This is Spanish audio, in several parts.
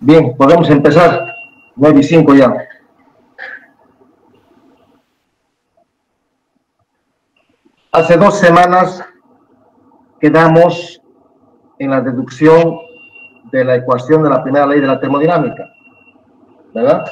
Bien, podemos empezar. 9:05 ya. Hace 2 semanas quedamos en la deducción de la ecuación de la primera ley de la termodinámica, ¿verdad?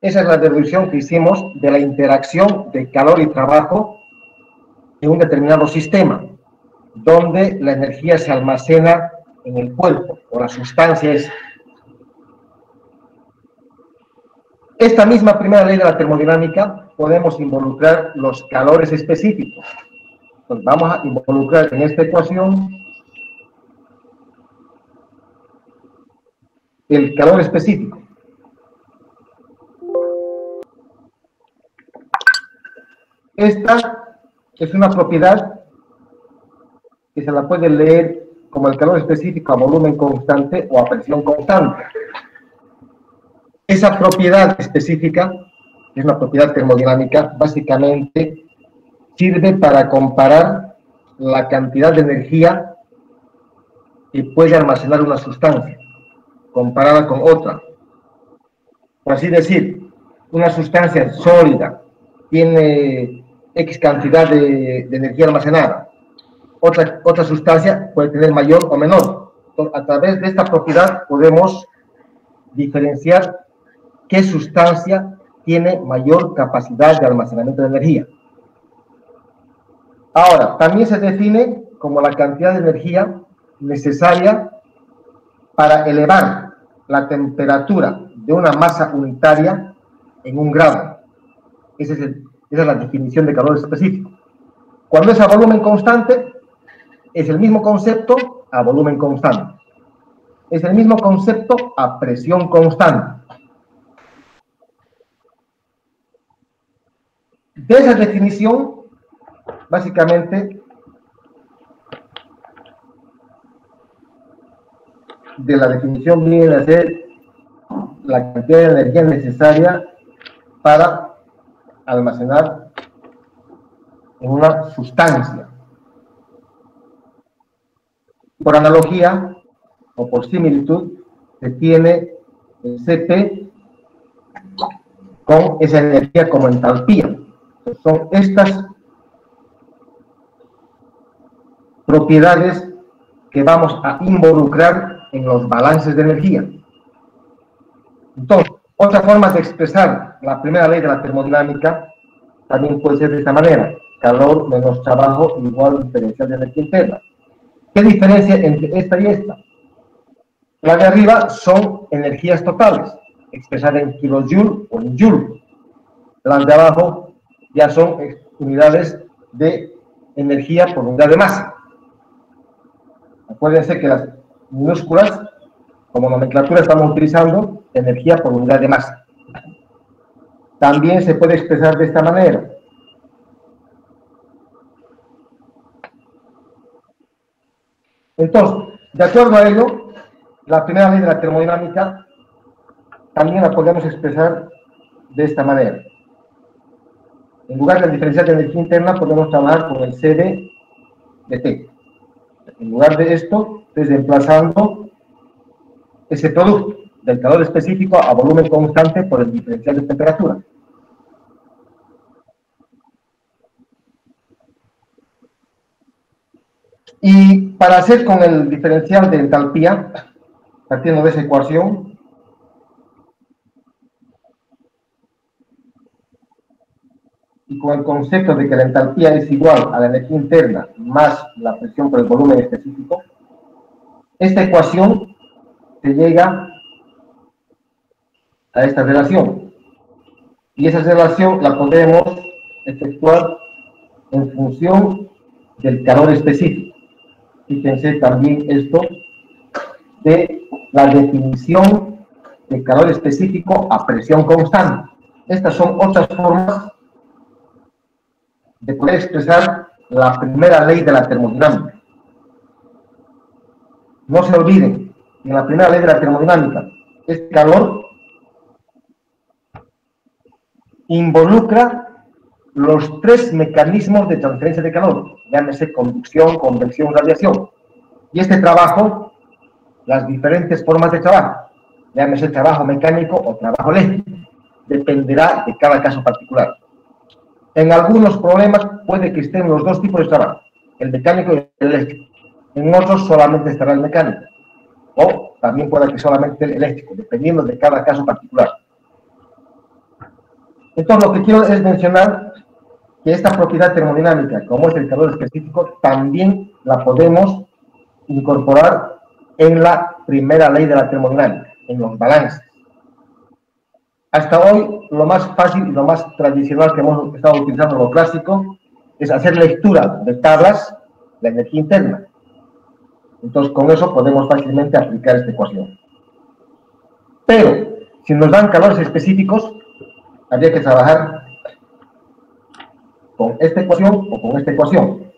Esa es la deducción que hicimos de la interacción de calor y trabajo en un determinado sistema, donde la energía se almacena en el cuerpo, o la sustancia es. Esta misma primera ley de la termodinámica podemos involucrar los calores específicos. Entonces vamos a involucrar en esta ecuación el calor específico. Esta es una propiedad que se la puede leer como el calor específico a volumen constante o a presión constante. Esa propiedad específica, que es una propiedad termodinámica, básicamente sirve para comparar la cantidad de energía que puede almacenar una sustancia, comparada con otra. Por así decir, una sustancia sólida tiene X cantidad de energía almacenada. Otra sustancia puede tener mayor o menor. Entonces, a través de esta propiedad podemos diferenciar qué sustancia tiene mayor capacidad de almacenamiento de energía. Ahora, también se define como la cantidad de energía necesaria para elevar la temperatura de una masa unitaria en 1 grado. Esa es la definición de calor específico. Cuando es a volumen constante, es el mismo concepto a volumen constante. Es el mismo concepto a presión constante. De esa definición, básicamente, de la definición viene a ser la cantidad de energía necesaria para almacenar en una sustancia. Por analogía o por similitud, se tiene el Cp con esa energía como entalpía. Son estas propiedades que vamos a involucrar en los balances de energía. Entonces, otra forma de expresar la primera ley de la termodinámica también puede ser de esta manera: calor menos trabajo igual diferencial de energía interna. ¿Qué diferencia entre esta y esta? La de arriba son energías totales, expresadas en kilojoule o en joule. Las de abajo ya son unidades de energía por unidad de masa. Acuérdense que las minúsculas, como nomenclatura, estamos utilizando energía por unidad de masa. También se puede expresar de esta manera: entonces, de acuerdo a ello, la primera ley de la termodinámica también la podemos expresar de esta manera. En lugar del diferencial de energía interna, podemos trabajar con el CD de T. En lugar de esto, desemplazando ese producto del calor específico a volumen constante por el diferencial de temperatura. Y para hacer con el diferencial de entalpía, partiendo de esa ecuación, y con el concepto de que la entalpía es igual a la energía interna más la presión por el volumen específico, esta ecuación se llega a esta relación. Y esa relación la podemos efectuar en función del calor específico. Fíjense también esto de la definición de calor específico a presión constante. Estas son otras formas de poder expresar la primera ley de la termodinámica. No se olviden, en la primera ley de la termodinámica, este calor involucra los tres mecanismos de transferencia de calor, llámese conducción, convección, radiación. Y este trabajo, las diferentes formas de trabajo, llámese trabajo mecánico o trabajo eléctrico, dependerá de cada caso particular. En algunos problemas puede que estén los dos tipos de trabajo, el mecánico y el eléctrico. En otros solamente estará el mecánico, o también puede que solamente el eléctrico, dependiendo de cada caso particular. Entonces, lo que quiero es mencionar que esta propiedad termodinámica, como es el calor específico, también la podemos incorporar en la primera ley de la termodinámica, en los balances. Hasta hoy, lo más fácil y lo más tradicional que hemos estado utilizando, lo clásico, es hacer lectura de tablas de energía interna. Entonces, con eso podemos fácilmente aplicar esta ecuación. Pero, si nos dan calores específicos, habría que trabajar con esta ecuación o con esta ecuación.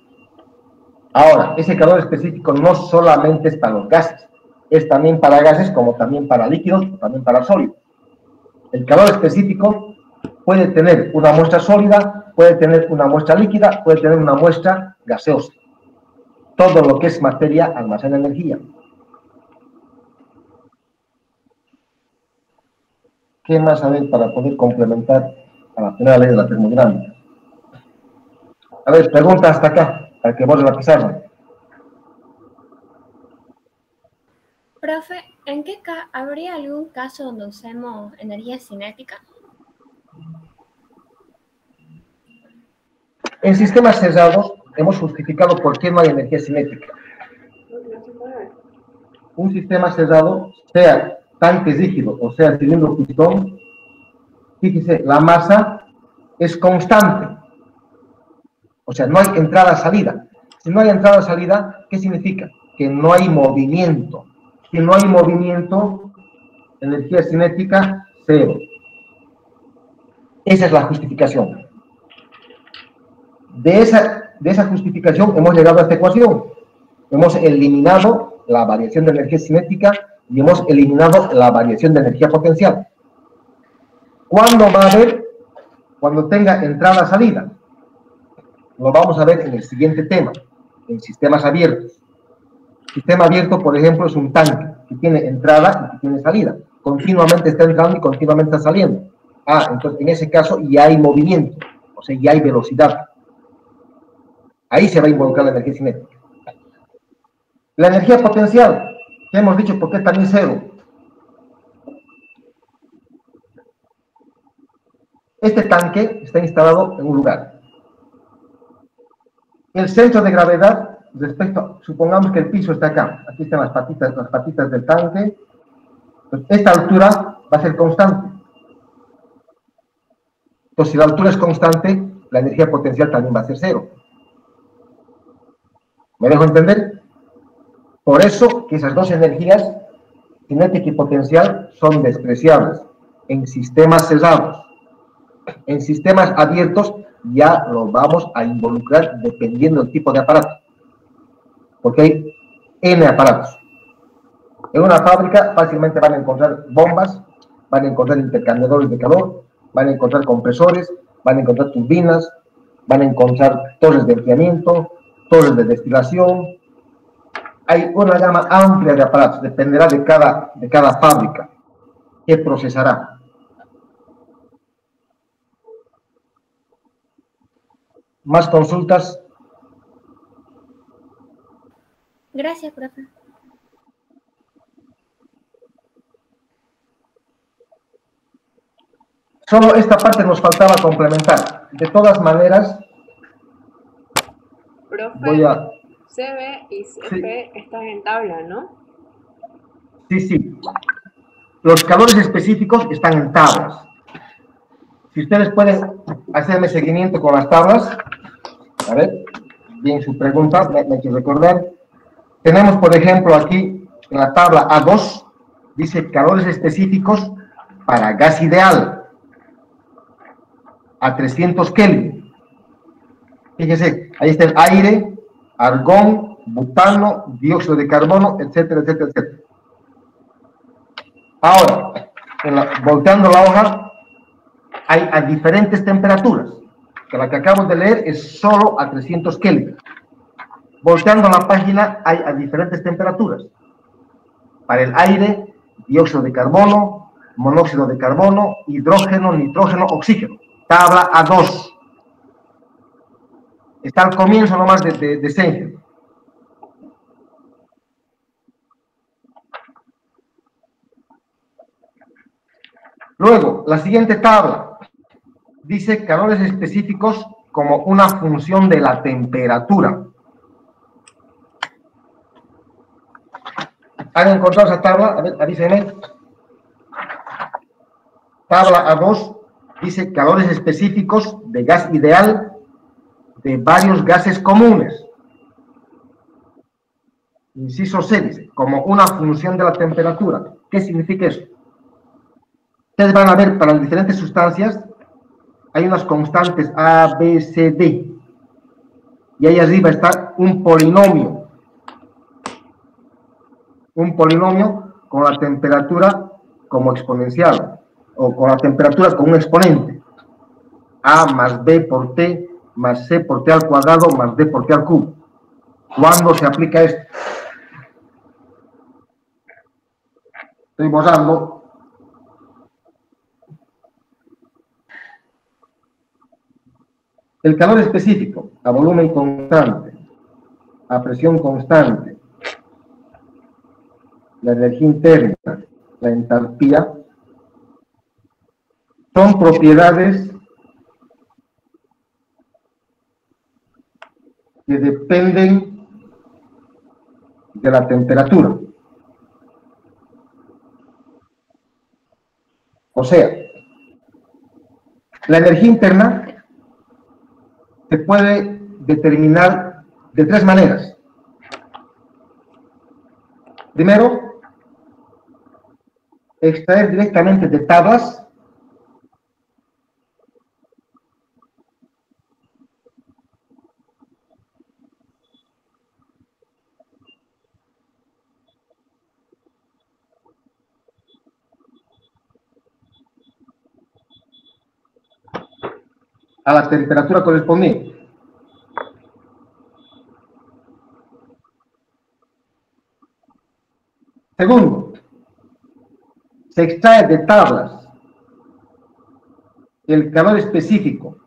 Ahora, ese calor específico no solamente es para los gases, es también para gases como también para líquidos, también para sólidos. El calor específico puede tener una muestra sólida, puede tener una muestra líquida, puede tener una muestra gaseosa. Todo lo que es materia almacena energía. ¿Qué más hay para poder complementar a la primera ley de la termodinámica? A ver, pregunta hasta acá, para que borre la pizarra. Profe, ¿habría algún caso donde usemos energía cinética? En sistemas cerrados hemos justificado por qué no hay energía cinética. Un sistema cerrado, sea tanque rígido o sea cilindro pistón, fíjese, la masa es constante. O sea, no hay entrada-salida. Si no hay entrada-salida, ¿qué significa? Que no hay movimiento. Si no hay movimiento, energía cinética, cero. Esa es la justificación. De esa justificación hemos llegado a esta ecuación. Hemos eliminado la variación de energía cinética y hemos eliminado la variación de energía potencial. ¿Cuándo va a haber? Cuando tenga entrada-salida. Lo vamos a ver en el siguiente tema, en sistemas abiertos. Sistema abierto, por ejemplo, es un tanque que tiene entrada y que tiene salida. Continuamente está entrando y continuamente está saliendo. Entonces en ese caso ya hay movimiento, o sea, ya hay velocidad. Ahí se va a involucrar la energía cinética. La energía potencial, ya hemos dicho por qué también cero. Este tanque está instalado en un lugar. El centro de gravedad, supongamos que el piso está acá. Aquí están las patitas del tanque. Entonces, esta altura va a ser constante. Entonces, si la altura es constante, la energía potencial también va a ser cero. ¿Me dejo entender? Por eso que esas dos energías, cinética y potencial, son despreciables en sistemas cerrados. En sistemas abiertos ya lo vamos a involucrar dependiendo del tipo de aparato. Porque hay N aparatos. En una fábrica fácilmente van a encontrar bombas van a encontrar intercambiadores de calor, van a encontrar compresores, van a encontrar turbinas, van a encontrar torres de enfriamiento, torres de destilación. Hay una gama amplia de aparatos, dependerá de cada fábrica que procesará. ¿Más consultas? Gracias, profe. Solo esta parte nos faltaba complementar. De todas maneras, profe, voy a... CB y CP Sí. están en tabla, ¿no? Sí. Los calores específicos están en tablas. Si ustedes pueden hacerme seguimiento con las tablas, a ver, bien su pregunta, me hay que recordar. Tenemos, por ejemplo, aquí en la tabla A2, dice calores específicos para gas ideal a 300 Kelvin. Fíjese, ahí está el aire, argón, butano, dióxido de carbono, etcétera, etcétera, etcétera. Ahora, volteando la hoja, hay a diferentes temperaturas, que la que acabo de leer es solo a 300 Kelvin. Volteando la página, hay a diferentes temperaturas. Para el aire, dióxido de carbono, monóxido de carbono, hidrógeno, nitrógeno, oxígeno. Tabla A2. Está al comienzo nomás de Seinfeld. Luego, la siguiente tabla dice calores específicos como una función de la temperatura. ¿Han encontrado esa tabla? A ver, avísenme. Tabla A2 dice calores específicos de gas ideal de varios gases comunes. Inciso C dice, como una función de la temperatura. ¿Qué significa eso? Ustedes van a ver para las diferentes sustancias hay unas constantes A, B, C, D. Y ahí arriba está un polinomio. Un polinomio con la temperatura como exponencial, o con la temperatura con un exponente. A más B por T más C por T al cuadrado más D por T al cubo. ¿Cuándo se aplica esto? Estoy borrando. El calor específico a volumen constante, a presión constante, la energía interna, la entalpía, son propiedades que dependen de la temperatura. O sea, la energía interna se puede determinar de tres maneras. Primero, extraer directamente de tablas a la temperatura correspondiente. Segundo, se extrae de tablas el calor específico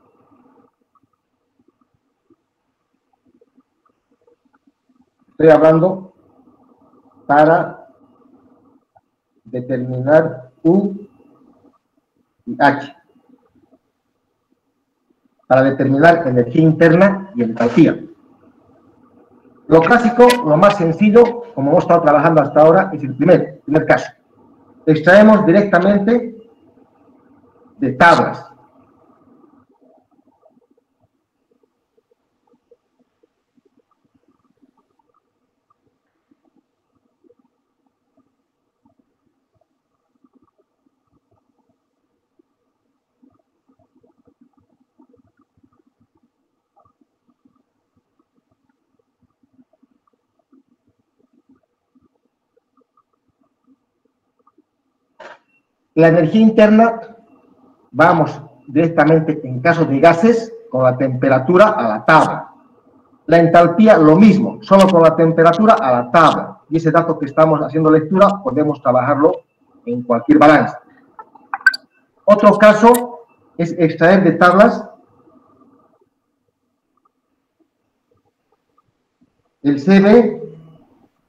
estoy hablando para determinar U y H, para determinar energía interna y entalpía. Lo clásico, lo más sencillo, como hemos estado trabajando hasta ahora, es el primer caso. Extraemos directamente de tablas. La energía interna, vamos directamente en caso de gases, con la temperatura a la tabla. La entalpía, lo mismo, solo con la temperatura a la tabla. Y ese dato que estamos haciendo lectura, podemos trabajarlo en cualquier balance. Otro caso es extraer de tablas el CB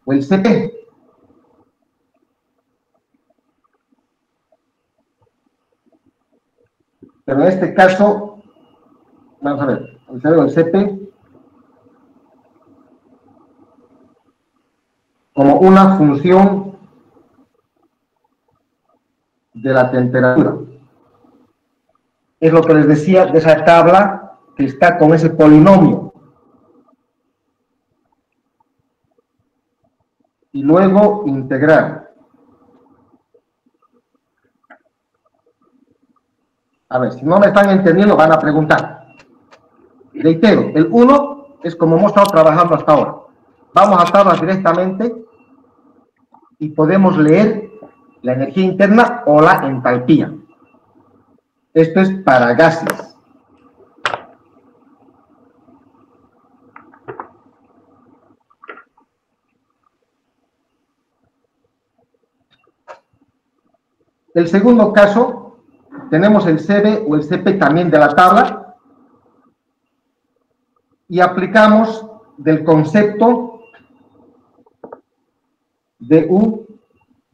o el CP. Pero en este caso, vamos a ver, el CB o el CP como una función de la temperatura. Es lo que les decía de esa tabla que está con ese polinomio. Y luego integrar. A ver, si no me están entendiendo, van a preguntar. Reitero, el 1 es como hemos estado trabajando hasta ahora. Vamos a tablas directamente y podemos leer la energía interna o la entalpía. Esto es para gases. El segundo caso, tenemos el CB o el CP también de la tabla y aplicamos del concepto de U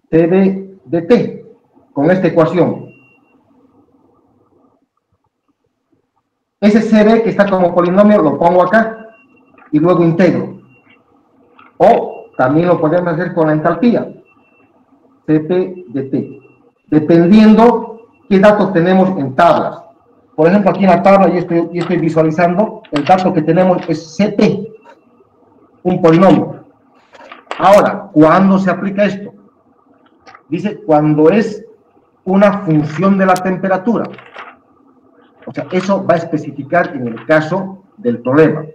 CB de T con esta ecuación. Ese CB que está como polinomio lo pongo acá y luego integro. O también lo podemos hacer con la entalpía, CP de T, dependiendo qué datos tenemos en tablas. Por ejemplo, aquí en la tabla yo estoy visualizando el dato que tenemos es CP, un polinomio. Ahora, ¿cuándo se aplica esto? Dice cuando es una función de la temperatura. O sea, eso va a especificar en el caso del problema,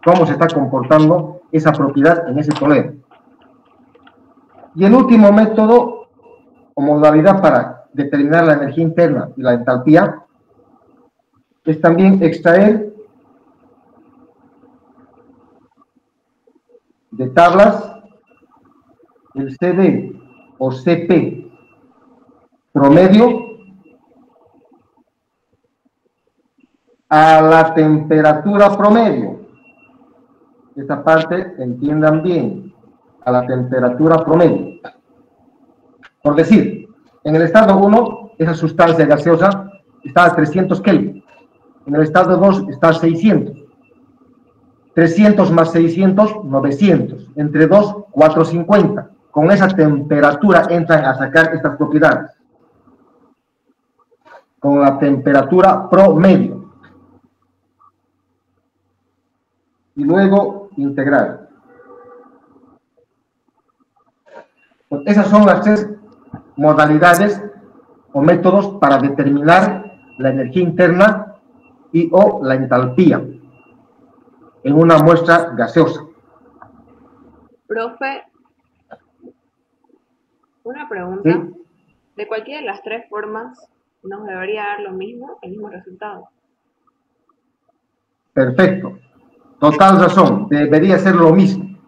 cómo se está comportando esa propiedad en ese problema. Y el último método o modalidad para determinar la energía interna y la entalpía es también extraer de tablas el CD o CP promedio a la temperatura promedio. Esta parte entiendan bien, a la temperatura promedio. Por decir, en el estado 1, esa sustancia gaseosa está a 300 Kelvin. En el estado 2 está a 600. 300 más 600, 900. Entre 2, 450. Con esa temperatura entran a sacar estas propiedades. Con la temperatura promedio. Y luego integrar. Pues esas son las tres modalidades o métodos para determinar la energía interna y o la entalpía en una muestra gaseosa. Profe, una pregunta. ¿Sí? ¿De cualquiera de las tres formas nos debería dar lo mismo, el mismo resultado? Perfecto. Total razón. Debería ser lo mismo.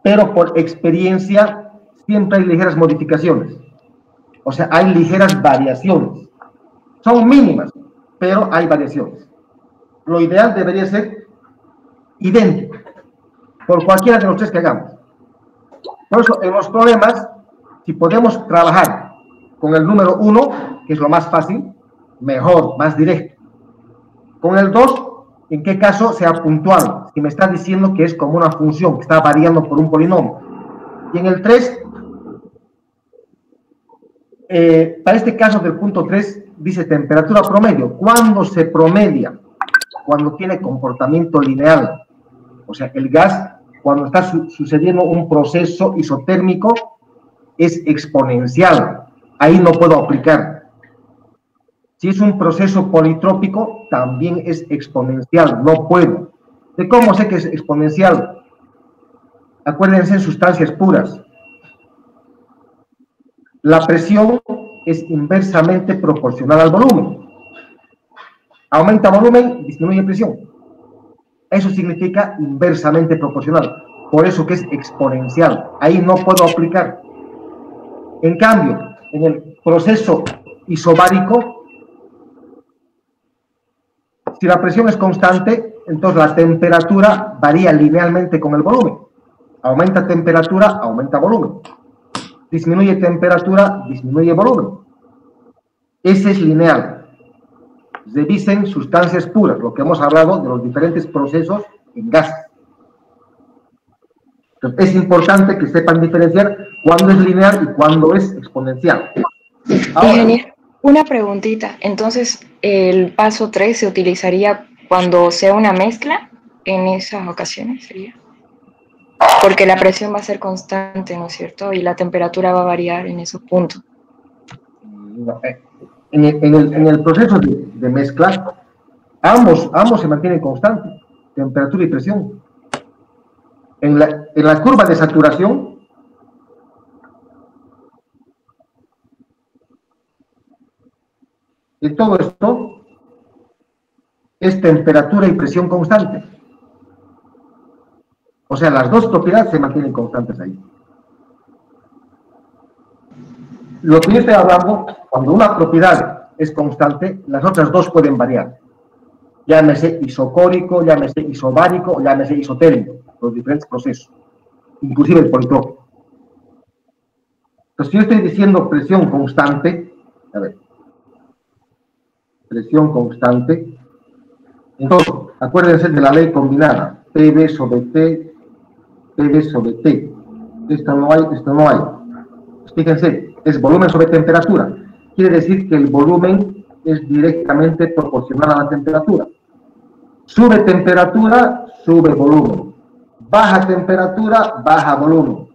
Pero por experiencia siempre hay ligeras modificaciones. O sea, hay ligeras variaciones. Son mínimas, pero hay variaciones. Lo ideal debería ser idéntico por cualquiera de los tres que hagamos. Por eso, en los problemas, si podemos trabajar con el número 1, que es lo más fácil, mejor, más directo. Con el 2, en qué caso sea puntual, si me está diciendo que es como una función, que está variando por un polinomio. Y en el 3, para este caso del punto 3, dice temperatura promedio. ¿Cuándo se promedia? Cuando tiene comportamiento lineal. O sea, el gas, cuando está sucediendo un proceso isotérmico, es exponencial. Ahí no puedo aplicar. Si es un proceso politrópico, también es exponencial. No puedo. ¿De cómo sé que es exponencial? Acuérdense en sustancias puras. La presión es inversamente proporcional al volumen. Aumenta volumen, disminuye presión. Eso significa inversamente proporcional. Por eso que es exponencial. Ahí no puedo aplicar. En cambio, en el proceso isobárico, si la presión es constante, entonces la temperatura varía linealmente con el volumen. Aumenta temperatura, aumenta volumen. Disminuye temperatura, disminuye volumen. Ese es lineal. Revisen sustancias puras, lo que hemos hablado de los diferentes procesos en gases. Entonces, es importante que sepan diferenciar cuándo es lineal y cuándo es exponencial. Ahora, ingeniero, una preguntita. Entonces, ¿el paso 3 se utilizaría cuando sea una mezcla? En esas ocasiones sería. Porque la presión va a ser constante, ¿no es cierto? Y la temperatura va a variar en esos puntos. en el proceso de mezcla, ambos se mantienen constantes, temperatura y presión. En la curva de saturación, y todo esto es temperatura y presión constante. O sea, las dos propiedades se mantienen constantes ahí. Lo que yo estoy hablando, cuando una propiedad es constante, las otras dos pueden variar. Llámese isocórico, llámese isobárico, llámese isotérmico, los diferentes procesos, inclusive el politrópico. Entonces, si yo estoy diciendo presión constante, a ver, presión constante, entonces, acuérdense de la ley combinada, PV sobre T, PV sobre T. Esto no hay, esto no hay. Fíjense, es volumen sobre temperatura. Quiere decir que el volumen es directamente proporcional a la temperatura. Sube temperatura, sube volumen. Baja temperatura, baja volumen.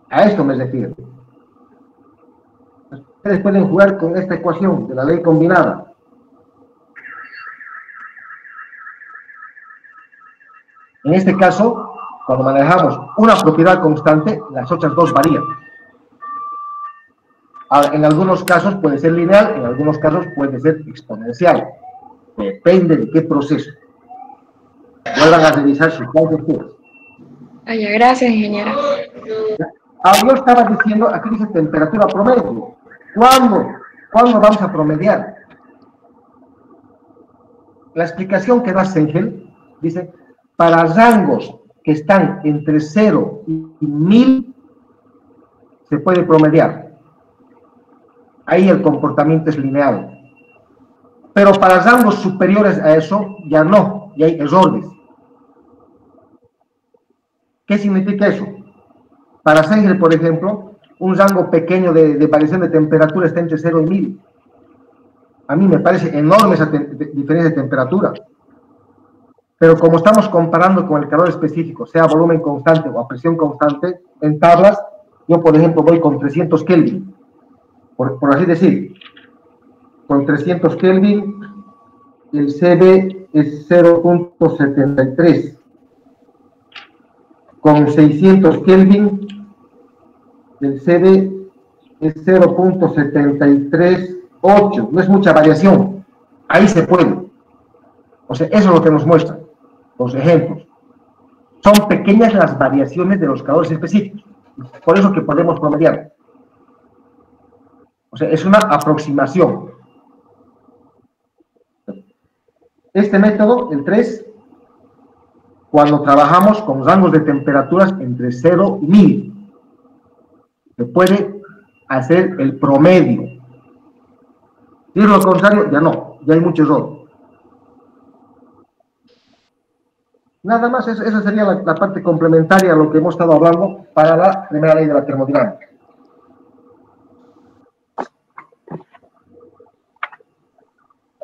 A esto me refiero. Ustedes pueden jugar con esta ecuación de la ley combinada. En este caso, cuando manejamos una propiedad constante, las otras dos varían. Ahora, en algunos casos puede ser lineal, en algunos casos puede ser exponencial. Depende de qué proceso. Vuelvan a revisar sus cálculos. Vaya, gracias, ingeniera. Yo estaba diciendo, aquí dice temperatura promedio. ¿Cuándo vamos a promediar? La explicación que da Sengel dice, para rangos que están entre 0 y 1000, se puede promediar. Ahí el comportamiento es lineal. Pero para rangos superiores a eso, ya no, y hay errores. ¿Qué significa eso? Para Sengel, por ejemplo, un rango pequeño de variación de temperatura está entre 0 y 1000. A mí me parece enorme esa diferencia de temperatura. Pero como estamos comparando con el calor específico, sea volumen constante o a presión constante, en tablas, yo, por ejemplo, voy con 300 Kelvin. Por así decir, con 300 Kelvin, el CB es 0.73. Con 600 Kelvin, el CB es 0.738. No es mucha variación. Ahí se puede. O sea, eso es lo que nos muestra los ejemplos. Son pequeñas las variaciones de los calores específicos. Por eso que podemos promediar. O sea, es una aproximación. Este método, el 3, cuando trabajamos con rangos de temperaturas entre 0 y 1000, se puede hacer el promedio. Si es lo contrario, ya no, ya hay mucho error. Nada más, esa sería la parte complementaria a lo que hemos estado hablando para la primera ley de la termodinámica.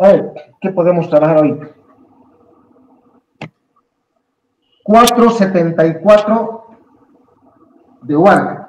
A ver, ¿qué podemos trabajar hoy? 474 de Warner.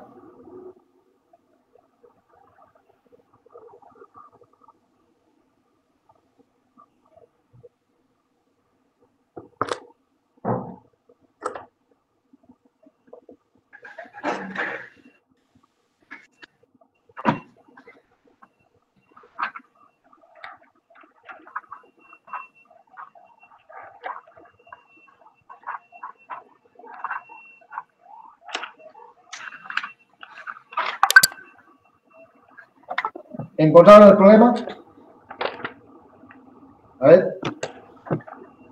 ¿Encontraron el problema? A ver,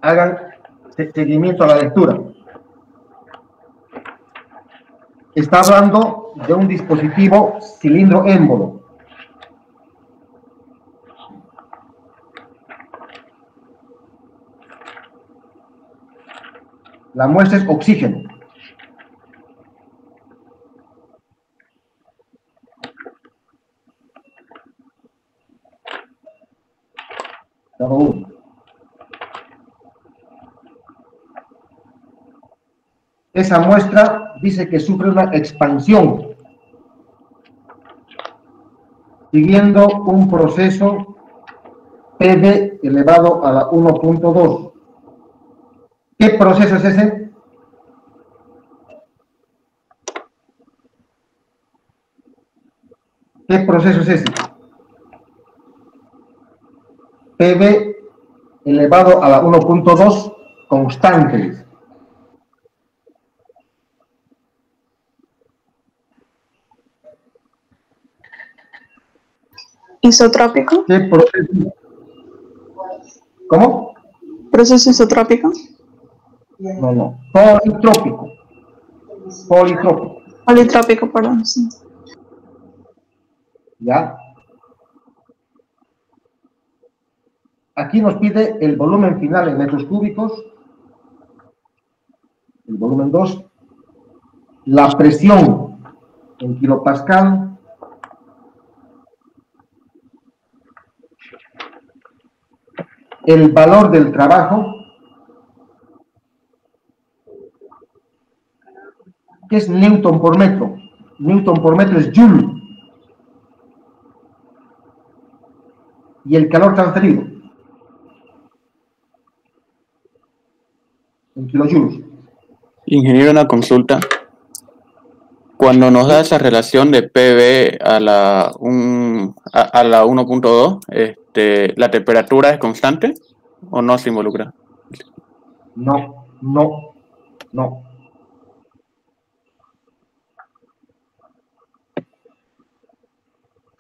hagan seguimiento a la lectura. Está hablando de un dispositivo cilindro émbolo. La muestra es oxígeno. Cada uno. Esa muestra dice que sufre una expansión, siguiendo un proceso PV elevado a la 1.2. ¿Qué proceso es ese? ¿Qué proceso es ese? PV elevado a la 1.2 constantes. ¿Isotrópico? ¿Qué proceso? ¿Cómo? ¿Proceso isotrópico? No. Politrópico. Politrópico. Politrópico, perdón, sí. ¿Ya? Aquí nos pide el volumen final en metros cúbicos, el volumen 2, la presión en kilopascal, el valor del trabajo, que es Newton por metro. Newton por metro es Joule. Y el calor transferido en kilojoules. Ingeniero, una consulta. Cuando nos da esa relación de PV a la 1.2, ¿la temperatura es constante o no se involucra? No.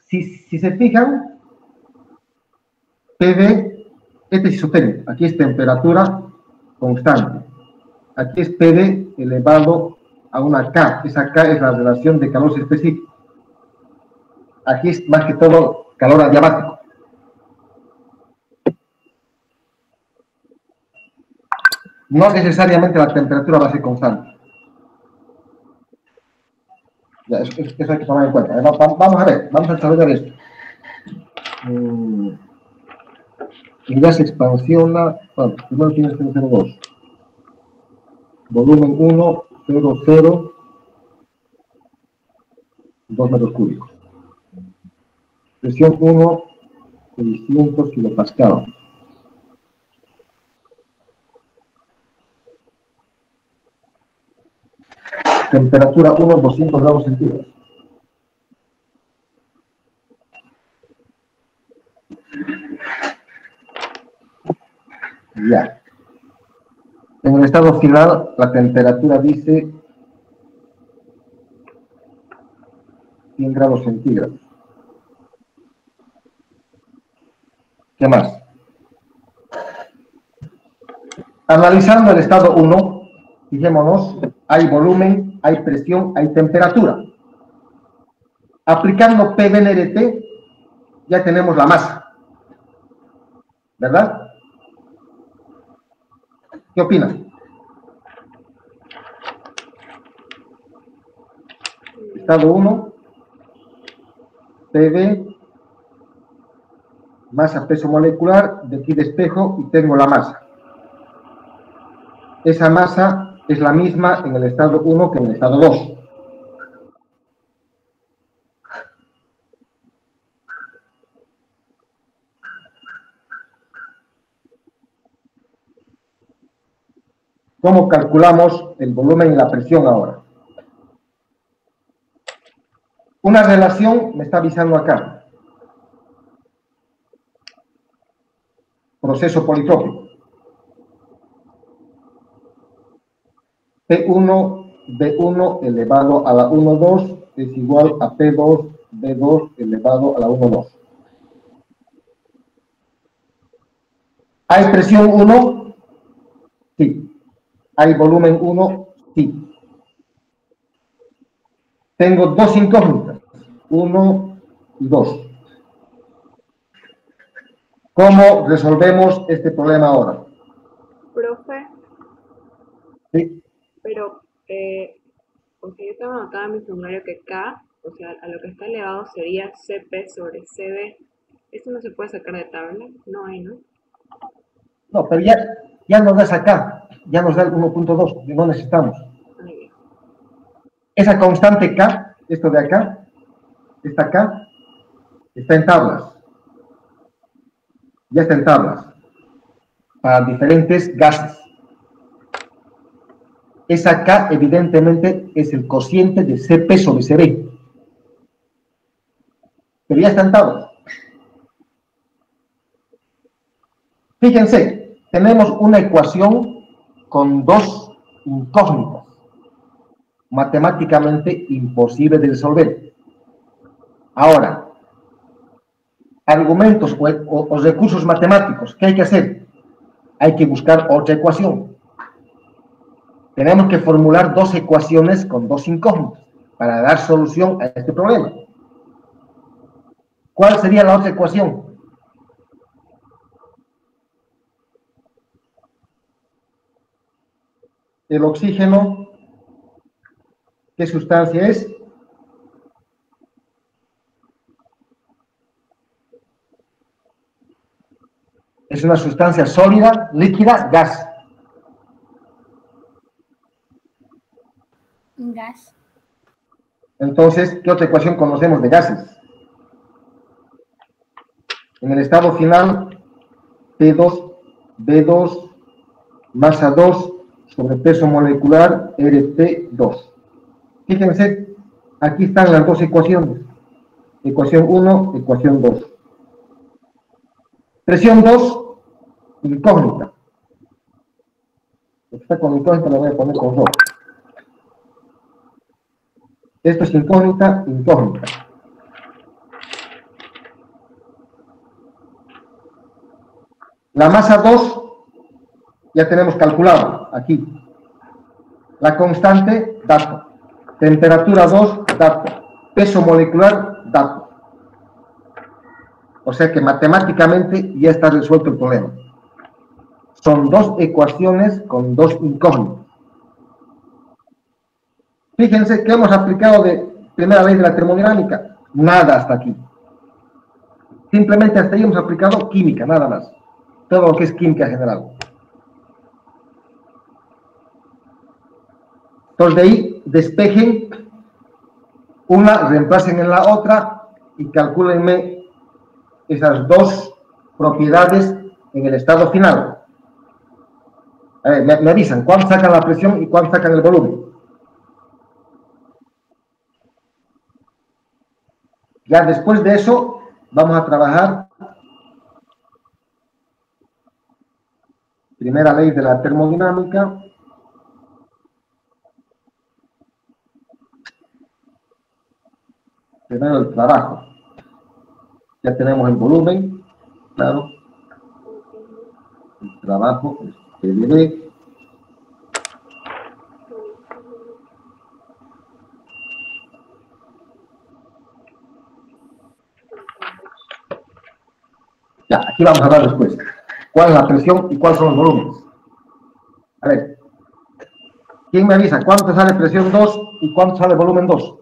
Si se fijan, PV, este es isotérmico, aquí es temperatura constante. Aquí es PV elevado a una K. Esa K es la relación de calor específico. Aquí es más que todo calor adiabático. No necesariamente la temperatura va a ser constante. Ya, eso hay que tomar en cuenta. Vamos a ver, vamos a desarrollar esto. El gas expansiona, bueno, primero tiene 0,02. Volumen 1, 0,0, 2 metros cúbicos. Presión 1, 600 kilopascal. Temperatura 1, 200 grados centígrados. Ya. En el estado final, la temperatura dice 100 grados centígrados. ¿Qué más? Analizando el estado 1, fijémonos, hay volumen, hay presión, hay temperatura. Aplicando PV/NRT, ya tenemos la masa. ¿Verdad? ¿Qué opinan? Estado 1, PV, masa, peso molecular, de aquí despejo y tengo la masa. Esa masa es la misma en el estado 1 que en el estado 2. ¿Cómo calculamos el volumen y la presión ahora? Una relación me está avisando acá. Proceso politrópico. P1B1 elevado a la 1,2 es igual a P2B2 elevado a la 1,2. ¿Hay presión 1? Sí. ¿Hay volumen 1? Sí. Tengo dos incógnitas, 1 y 2. ¿Cómo resolvemos este problema ahora? Profe, Sí. pero, o sea, yo tengo anotado en mi formulario que K, o sea, a lo que está elevado sería CP sobre CB. ¿Esto no se puede sacar de tabla? No hay, ¿no? No, pero ya nos da esa K, ya nos da el 1.2, no necesitamos. Ahí. Esa constante K, esto de acá, esta K, está en tablas. Ya está en tablas. Para diferentes gases. Esa K, evidentemente, es el cociente de CP sobre CB. Pero ya está en tablas. Fíjense, tenemos una ecuación con dos incógnitas, matemáticamente imposible de resolver. Ahora, argumentos o recursos matemáticos, ¿qué hay que hacer? Hay que buscar otra ecuación. Tenemos que formular dos ecuaciones con dos incógnitas para dar solución a este problema. ¿Cuál sería la otra ecuación? El oxígeno, ¿qué sustancia es? Es una sustancia sólida, líquida, gas. Gas. Entonces, ¿qué otra ecuación conocemos de gases? En el estado final, P2, B2, masa 2 sobre peso molecular, RT2. Fíjense, aquí están las dos ecuaciones. Ecuación 1, ecuación 2. Presión 2, incógnita. Lo que está con incógnita lo voy a poner con rojo. Esto es incógnita, incógnita. La masa 2 ya tenemos calculado aquí. La constante, dato. Temperatura 2, dato. Peso molecular, dato. O sea que matemáticamente ya está resuelto el problema. Son dos ecuaciones con dos incógnitas. Fíjense que hemos aplicado de primera ley de la termodinámica. Nada hasta aquí. Simplemente hasta ahí hemos aplicado química, nada más. Todo lo que es química general. Entonces de ahí despejen una, reemplacen en la otra y calcúlenme esas dos propiedades en el estado final. A ver, me avisan cuánto sacan la presión y cuánto sacan el volumen. Ya después de eso vamos a trabajar primera ley de la termodinámica. Primero el trabajo. Ya tenemos el volumen, claro. El trabajo, PdV. Ya, aquí vamos a ver después. ¿Cuál es la presión y cuáles son los volúmenes? A ver. ¿Quién me avisa cuánto sale presión 2 y cuánto sale volumen 2?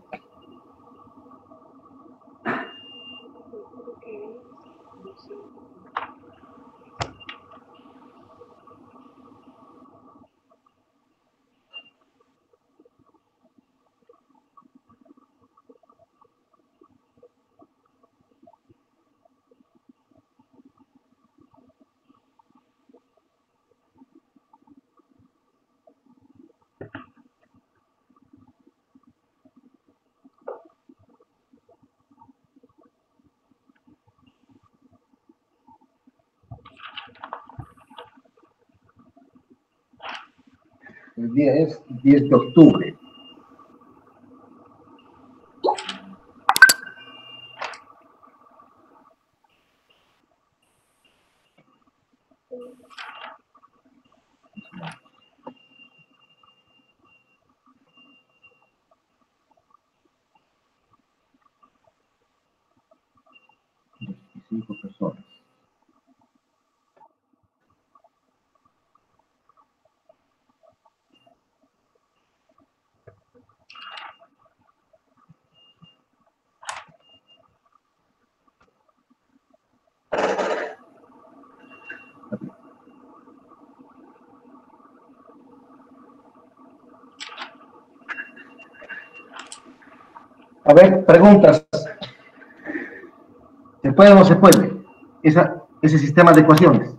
El día es 10 de octubre. Cinco personas. A ver, preguntas. ¿Se puede o no se puede? Ese sistema de ecuaciones.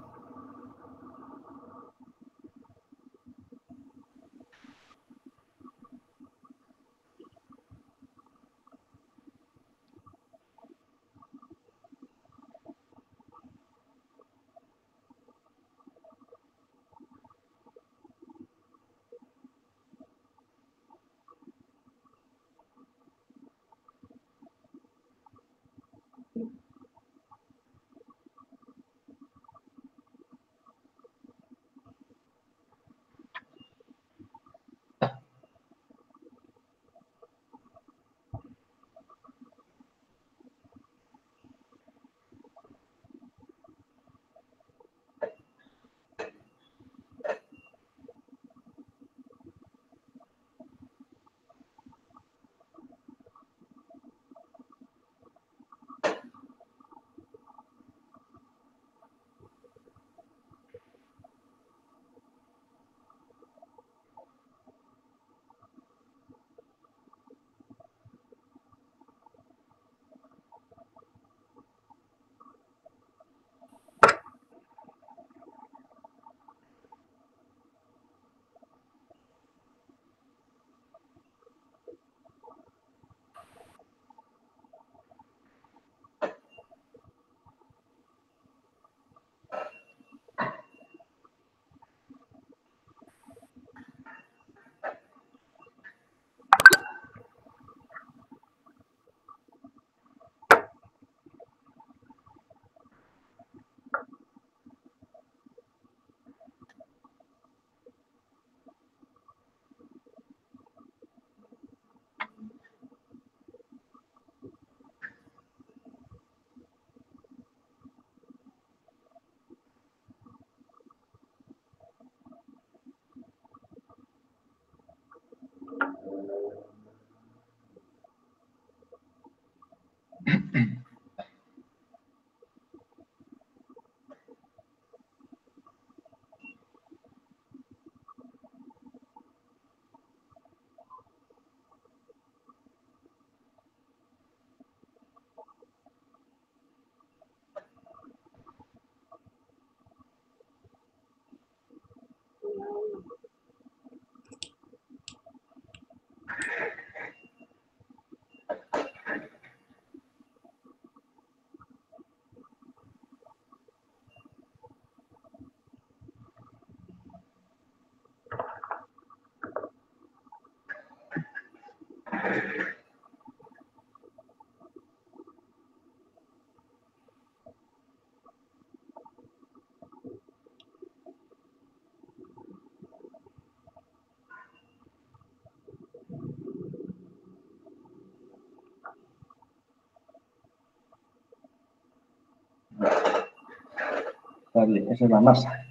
Está bien, esa es la masa.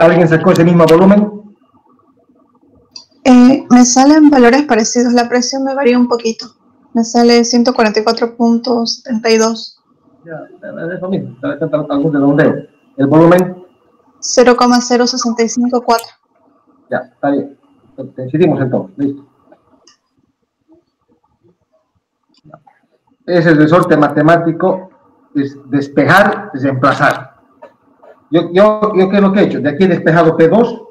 ¿Alguien sacó ese mismo volumen? Me salen valores parecidos. La presión me varía un poquito. Me sale 144.72. Ya, es lo mismo. Algún redondeo. El volumen, 0,0654. ya, está bien. Decidimos entonces. Listo. Ese resorte matemático es despejar, reemplazar. ¿Qué es lo que he hecho? De aquí he despejado P2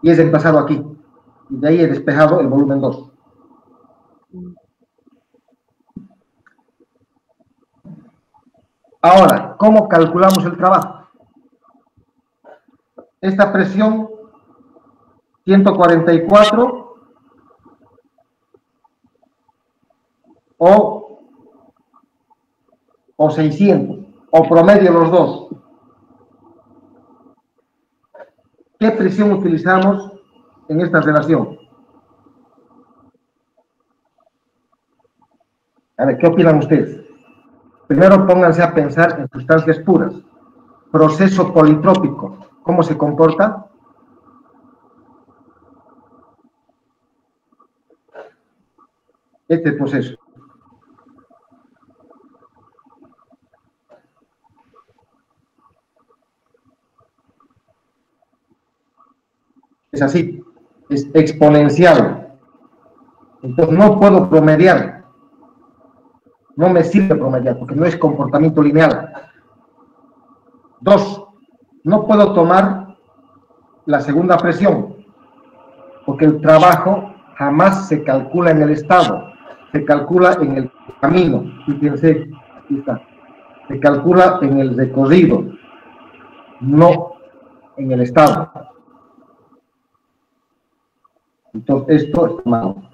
y he reemplazado aquí. Y de ahí he despejado el volumen 2. Ahora, ¿cómo calculamos el trabajo? Esta presión, 144 o 600, o promedio los dos. ¿Qué presión utilizamos en esta relación? A ver, ¿qué opinan ustedes? Primero pónganse a pensar en sustancias puras. Proceso politrópico, ¿cómo se comporta? Este proceso. Es así, es exponencial. Entonces no puedo promediar. No me sirve promediar porque no es comportamiento lineal. 2, no puedo tomar la segunda presión porque el trabajo jamás se calcula en el estado, se calcula en el camino. Fíjense, aquí está. Se calcula en el recorrido, no en el estado. Entonces esto está mal.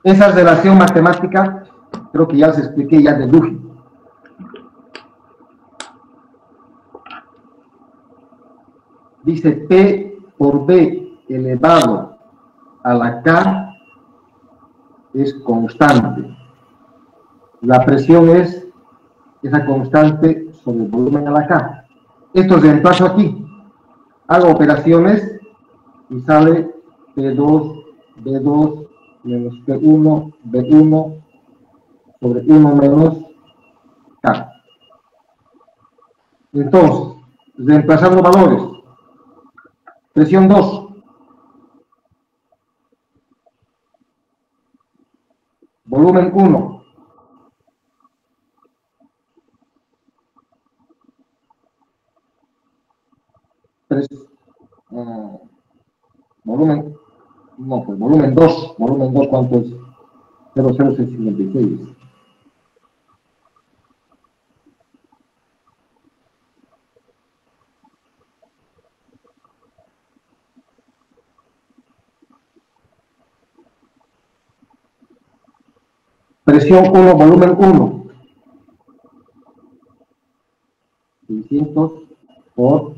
Esa relación matemática, creo que ya les expliqué, ya deduje. Dice P por B elevado a la K es constante. La presión es esa constante sobre el volumen a la K. Esto reemplazo aquí. Hago operaciones y sale P2, B2, menos P1, B1, sobre 1 menos K. Entonces, reemplazando valores. Presión 2. Volumen 1. Volumen, no, pues volumen 2. Volumen 2, ¿cuánto es? 0,0656. Presión 1, volumen 1. 600 por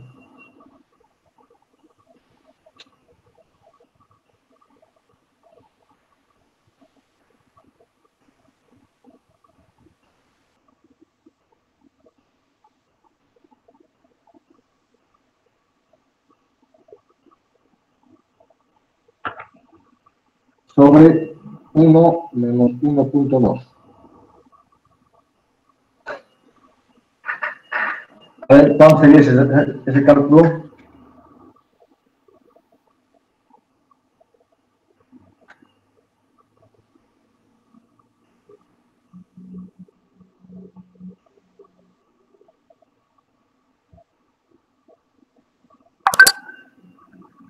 sobre 1 menos 1.2. A ver, ¿cuál sería ese cálculo?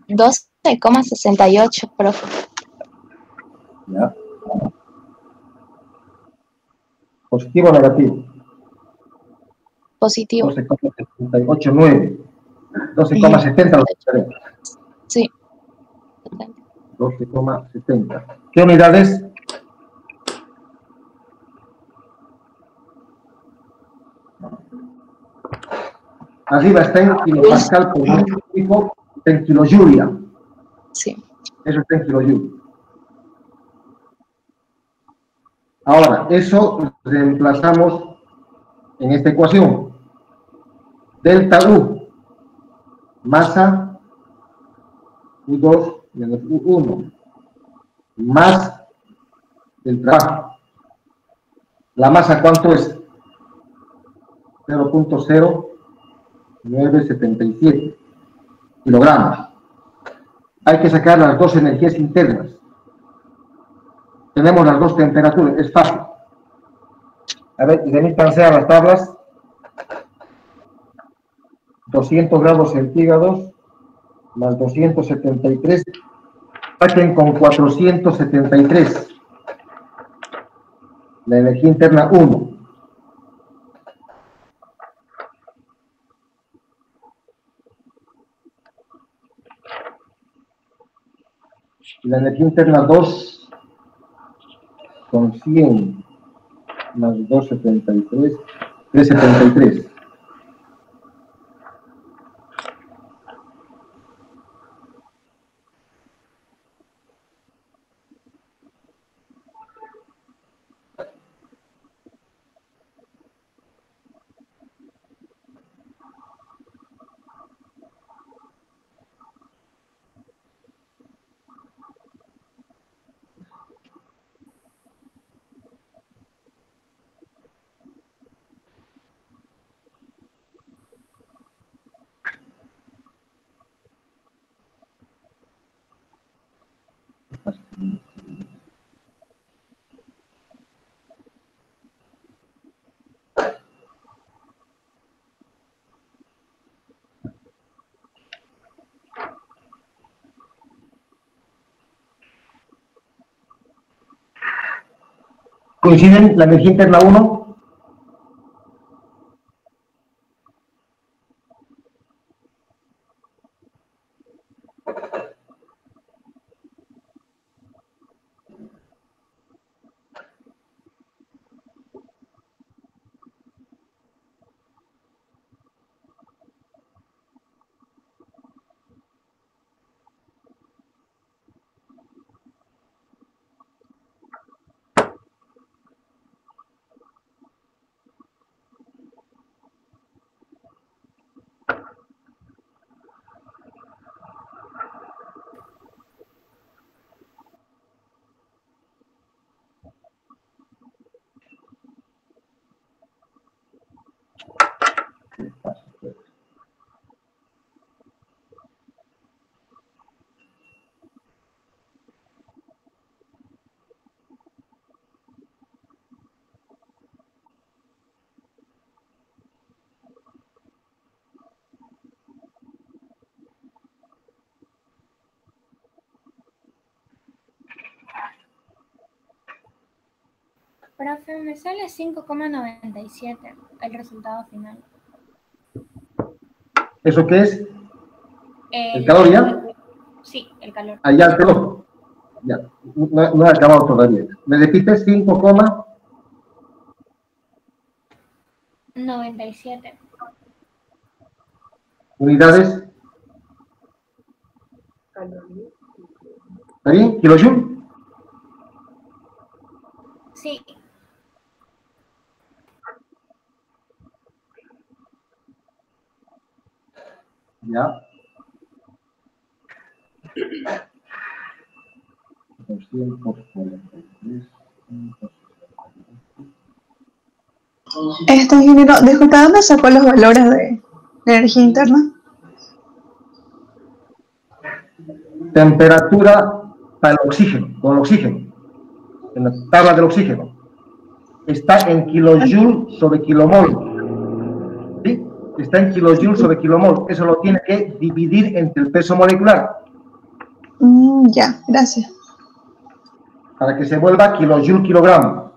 $12,68, profe. Ya. ¿Positivo o negativo? Positivo. 12,789. 12,70. Sí. 12,70. ¿Qué unidades? Arriba está en kilopascal por metro cúbico, está en kilojulia. Sí. Eso está en kilojulia. Ahora, eso reemplazamos en esta ecuación. Delta U, masa U2 menos U1, más el trabajo. La masa, ¿cuánto es? 0.0977 kilogramos. Hay que sacar las dos energías internas. Tenemos las dos temperaturas, es fácil. A ver, remítanse a las tablas. 200 grados centígrados más 273. Saquen con 473. La energía interna 1. Y la energía interna 2 con 100 más 273, 373. ¿Coinciden la energía interna 1? Profe, me sale 5,97 el resultado final. ¿Eso qué es? ¿El calor ya? Sí, el calor. Allá el calor. Ya, no he acabado todavía. ¿Me repites 5,97 unidades? ¿Está bien? ¿Kilojoule? Sí. Ya. 243. Ingeniero, disculpa, ¿dónde sacó los valores de energía interna? Temperatura para el oxígeno, con oxígeno. En la tabla del oxígeno. Está en kilojoule sobre kilomol. ¿Sí? Está en kilojoule sobre kilomol. Eso lo tiene que dividir entre el peso molecular. Ya, gracias. Para que se vuelva kilojoule kilogramo.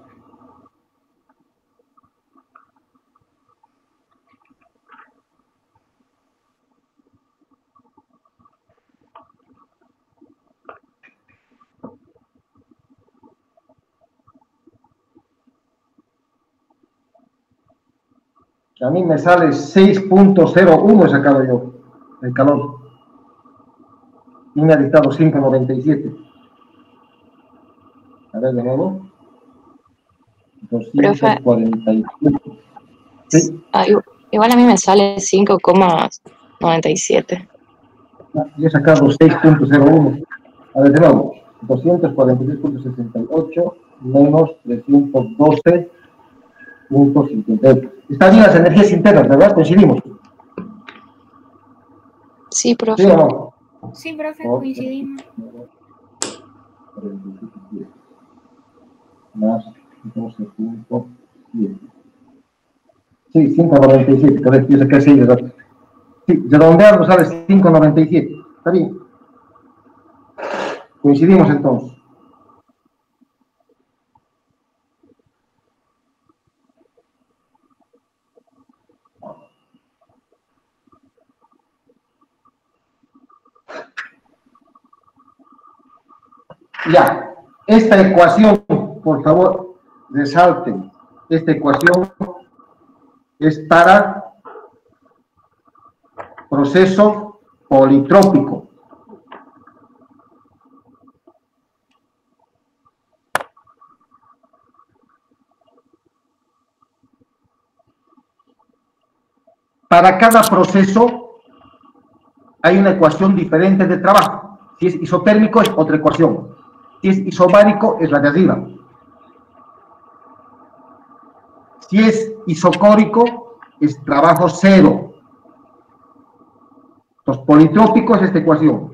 A mí me sale 6.01 he sacado yo, el calor. Y me ha dictado 5.97. A ver, de nuevo. 247. Sí. Igual a mí me sale 5,97. Yo he sacado 6.01. A ver, de nuevo. 246.68 menos 312.58. Están bien las energías internas, ¿verdad? Coincidimos. Sí, profe. ¿Sí o no? Sí, profe, coincidimos. Más 12.7. Sí, 5.97, correcto. Yo saqué 6, ¿verdad? Sí, redondeando sale 5.97. Está bien. Coincidimos entonces. Ya, esta ecuación, por favor, resalten. Esta ecuación es para proceso politrópico. Para cada proceso hay una ecuación diferente de trabajo. Si es isotérmico es otra ecuación. Si es isobárico es la de arriba. Si es isocórico es trabajo cero. Los politrópicos es esta ecuación.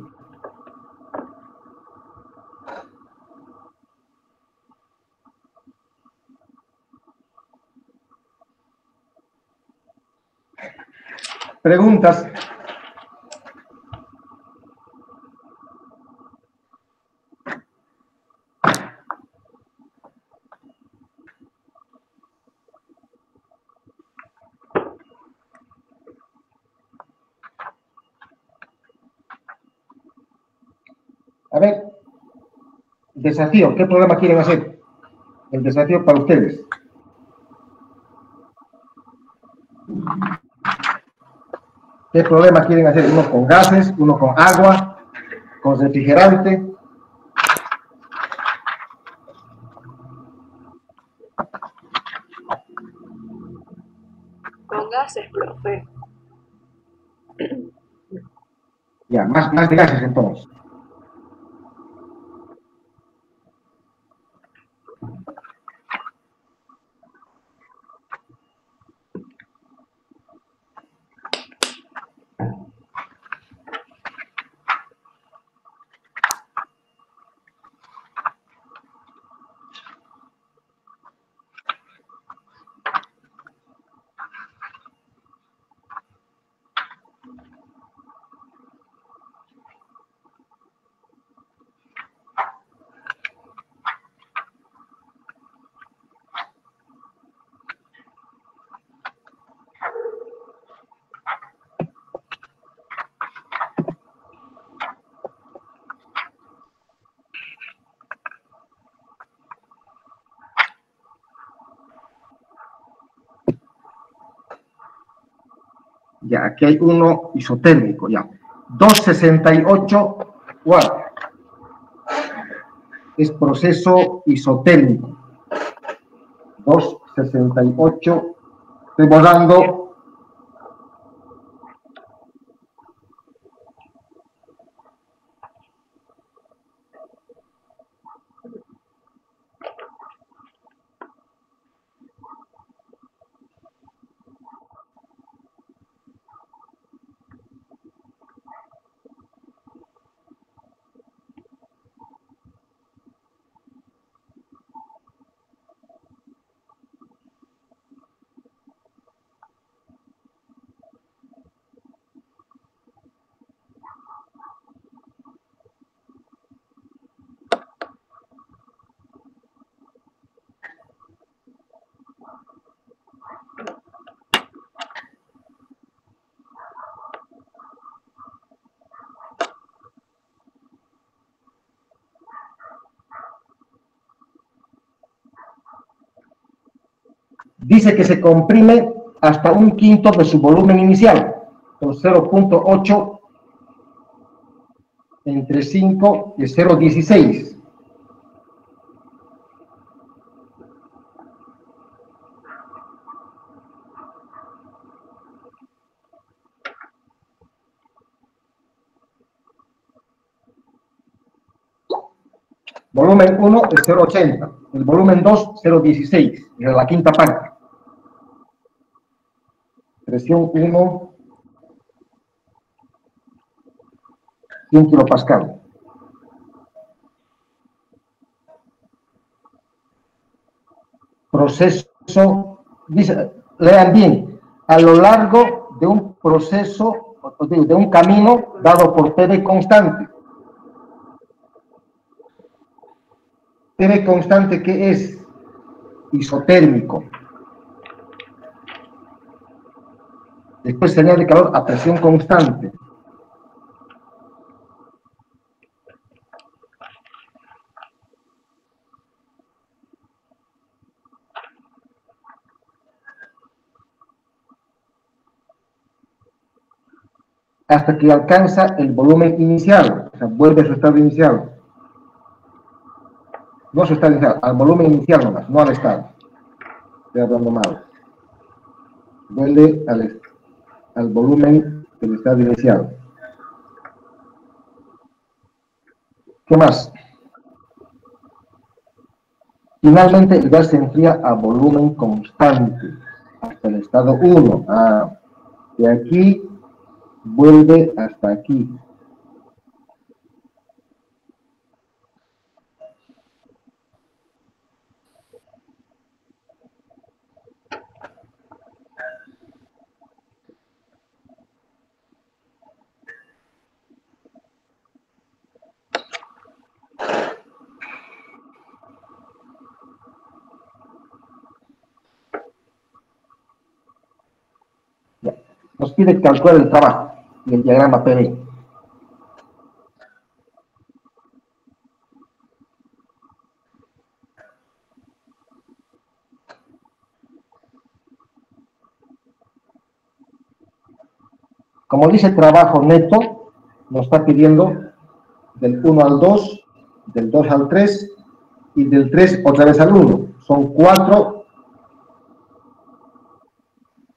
Preguntas. A ver, desafío, ¿qué programa quieren hacer? El desafío para ustedes. ¿Qué problema quieren hacer? Uno con gases, uno con agua, con refrigerante. Con gases, profe. Ya, más de gases entonces. Ya, aquí hay uno isotérmico, ya. 268 watts. Es proceso isotérmico. 268. Estoy borrando. Dice que se comprime hasta 1/5 de su volumen inicial, con 0.8 entre 5 y 0.16. Volumen 1 es 0,80. El volumen 2, 0,16. Es la quinta parte. Presión 1, 100 kilopascal. Proceso, dice, lean bien, a lo largo de un proceso, de un camino dado por PV constante. PV constante, ¿qué es? Isotérmico. Después se añade calor a presión constante. Hasta que alcanza el volumen inicial, o sea, vuelve a su estado inicial. No a su estado inicial, al volumen inicial nomás, no al estado. Estoy hablando mal. Vuelve al volumen del estado inicial. ¿Qué más? Finalmente el gas se enfría a volumen constante, hasta el estado 1. De aquí vuelve hasta aquí. Nos pide calcular el trabajo y el diagrama PV. Como dice trabajo neto, nos está pidiendo del 1 al 2, del 2 al 3 y del 3 otra vez al 1. Son 4.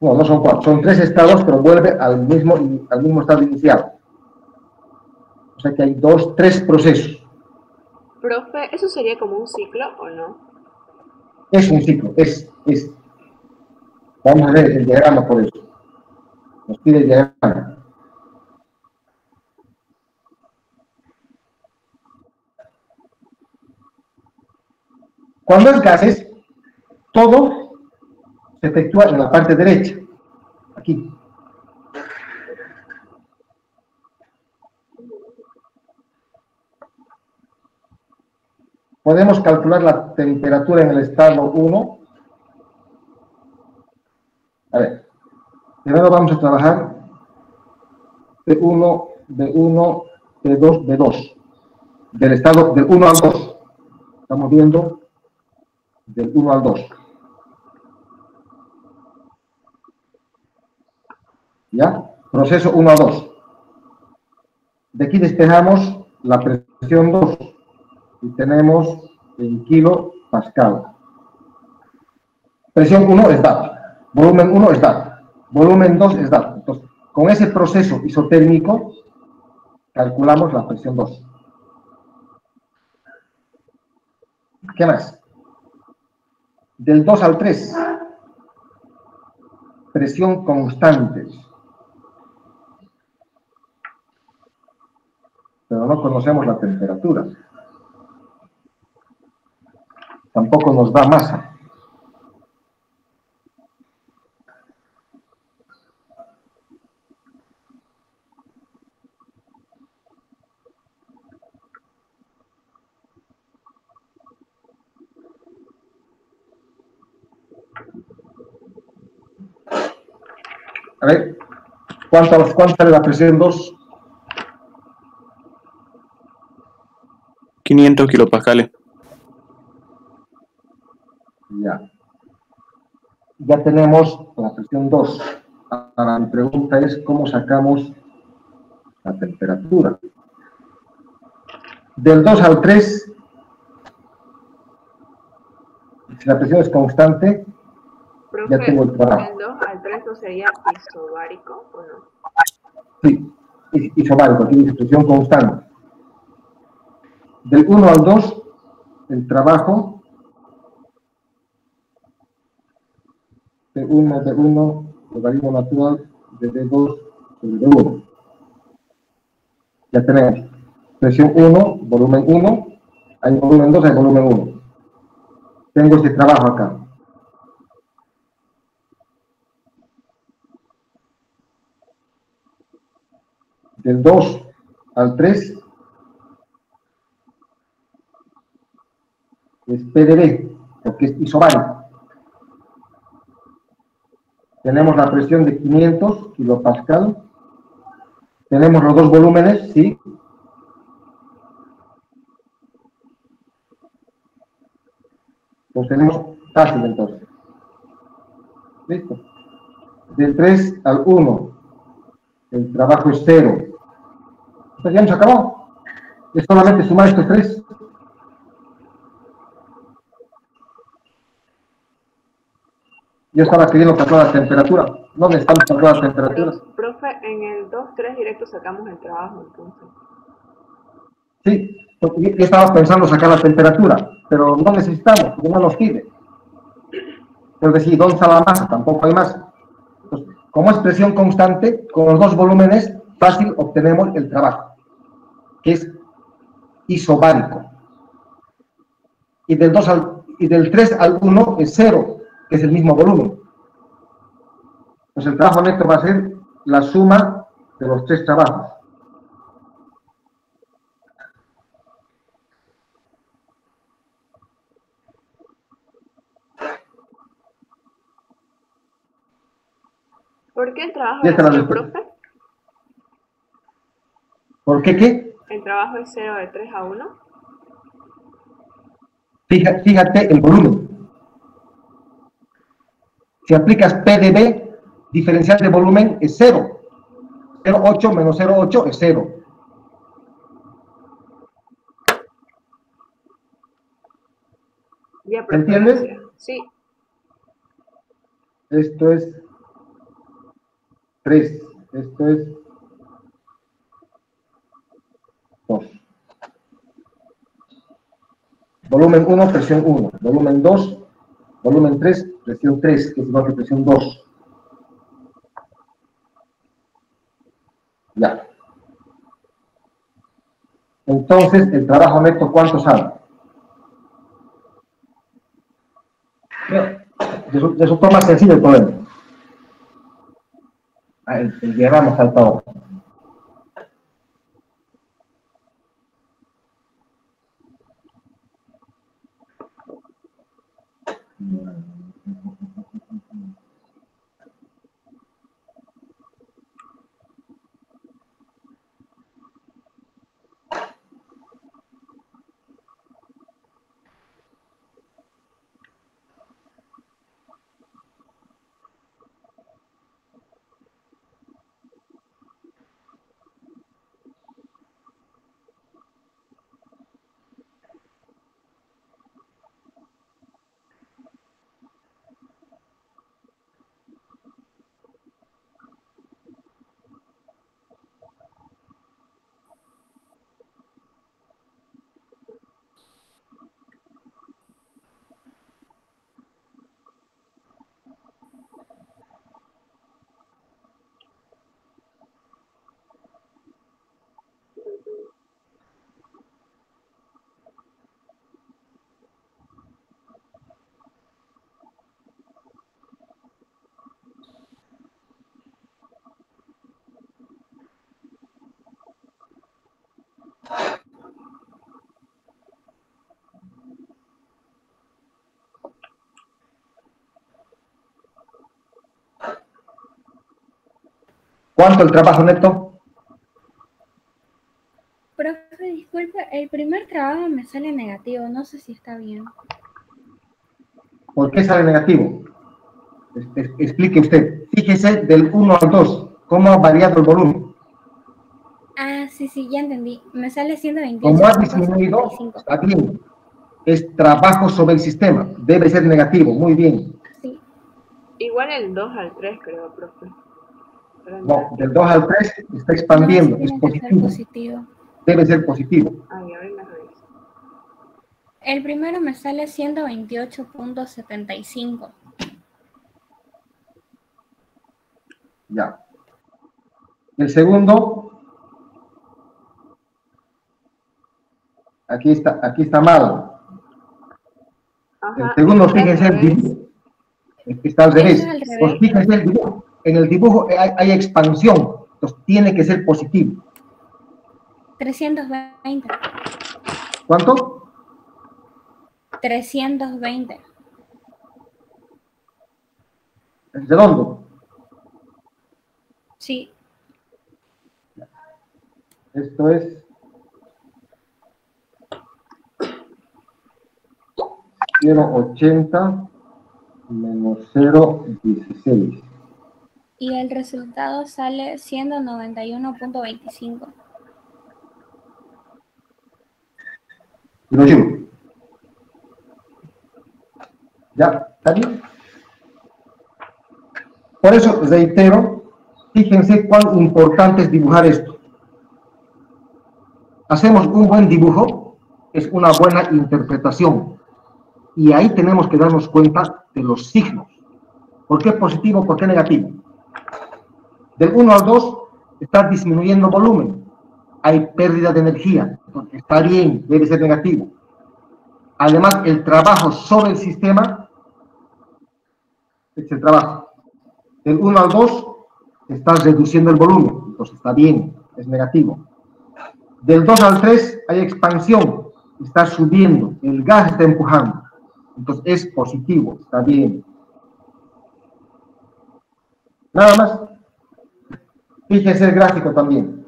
No son 4, son 3 estados, pero vuelve al mismo estado inicial. O sea que hay 3 procesos. Profe, ¿eso sería como un ciclo o no? Es un ciclo, es. Vamos a ver el diagrama por eso. Nos pide el diagrama. Cuando es gases, todo se efectúa en la parte derecha, aquí. Podemos calcular la temperatura en el estado 1. A ver, primero vamos a trabajar B1, B1, B2, B2. Del estado del 1 al 2. Estamos viendo del 1 al 2. ¿Ya? Proceso 1 a 2. De aquí despejamos la presión 2 y tenemos en kilopascal. Presión 1 es data. Volumen 1 es data. Volumen 2 es data. Entonces, con ese proceso isotérmico calculamos la presión 2. ¿Qué más? Del 2 al 3. Presión constante. Pero no conocemos la temperatura. Tampoco nos da masa. A ver, ¿cuánta es la presión 2? 500 kilopascales. Ya tenemos la presión 2. Ahora mi pregunta es, ¿cómo sacamos la temperatura? Del 2 al 3, si la presión es constante, Profe, ya tengo el trabajo. ¿del 2 al 3 no sería isobárico o no? Sí, isobárico, aquí dice presión constante. Del 1 al 2 el trabajo de 1, logaritmo natural de D2 sobre D1. Ya tenemos presión 1, volumen 1, hay volumen 2, hay volumen 1. Tengo este trabajo acá. Del 2 al 3 es PdB, porque es isobárico. Tenemos la presión de 500 kilopascal. Tenemos los dos volúmenes, ¿sí? Los tenemos fácil entonces. ¿Listo? Del 3 al 1, el trabajo es 0. Entonces ya nos acabó. Es solamente sumar estos tres. Yo estaba queriendo calcular la temperatura. ¿Dónde estamos calculando la temperatura? Profe, en el 2-3 directo sacamos el trabajo, entonces. Sí, porque yo estaba pensando sacar la temperatura, pero no necesitamos, porque no nos pide. Es decir, ¿dónde está la masa? Tampoco hay masa. Entonces, como es presión constante, con los dos volúmenes, fácil obtenemos el trabajo, que es isobárico. Y del 3 al 1 es 0, que es el mismo volumen. Pues el trabajo neto va a ser la suma de los tres trabajos. ¿Por qué el trabajo Ya es está la 0, respuesta. profe? ¿Por qué qué? ¿El trabajo es 0 de 3 a 1? Fíjate el volumen. Si aplicas PdB, diferencial de volumen es 0. 0,8 menos 0,8 es 0. Ya, ¿Me entiendes? gracias. Sí. Esto es 3. Esto es 2. Volumen 1, presión 1. Volumen 2, volumen 3, presión 3, que es igual que presión 2. Ya. Entonces, el trabajo neto, ¿cuánto sale? Resultó más sencillo el problema. El diagrama salta ahora. ¿Cuánto el trabajo neto? Profe, disculpe, el primer trabajo me sale negativo, no sé si está bien. ¿Por qué sale negativo? Explique usted. Fíjese del 1 al 2, cómo ha variado el volumen. Ah, sí, ya entendí. Me sale 128. Como ha disminuido, está bien. Es trabajo sobre el sistema. Debe ser negativo. Muy bien. Sí. Igual el 2 al 3, creo, profe. No, del 2 al 3 está expandiendo. No, es tiene que ser positivo. positivo. Debe ser positivo. Ay, a ver, la reviso. El primero me sale 128.75. Ya. El segundo, aquí está mal. El Ajá, segundo, está al fíjense el revés. dibujo. Está al Eso revés. es al Pues revés. fíjense el dibujo. En el dibujo hay expansión. Entonces tiene que ser positivo. 320. ¿Cuánto? 320. ¿Es redondo? Sí. Esto es 0,80 menos 0,16. Y el resultado sale siendo 91.25. Lo llevo. ¿Ya? ¿Está bien? Por eso reitero, fíjense cuán importante es dibujar esto. Hacemos un buen dibujo, es una buena interpretación. Y ahí tenemos que darnos cuenta de los signos. ¿Por qué positivo? ¿Por qué negativo? Del 1 al 2 está disminuyendo volumen. Hay pérdida de energía. Está bien, debe ser negativo. Además, el trabajo sobre el sistema es el trabajo. Del 1 al 2 está reduciendo el volumen. Entonces está bien, es negativo. Del 2 al 3 hay expansión. Está subiendo. El gas está empujando. Entonces es positivo, está bien. Nada más. Fíjese el gráfico también.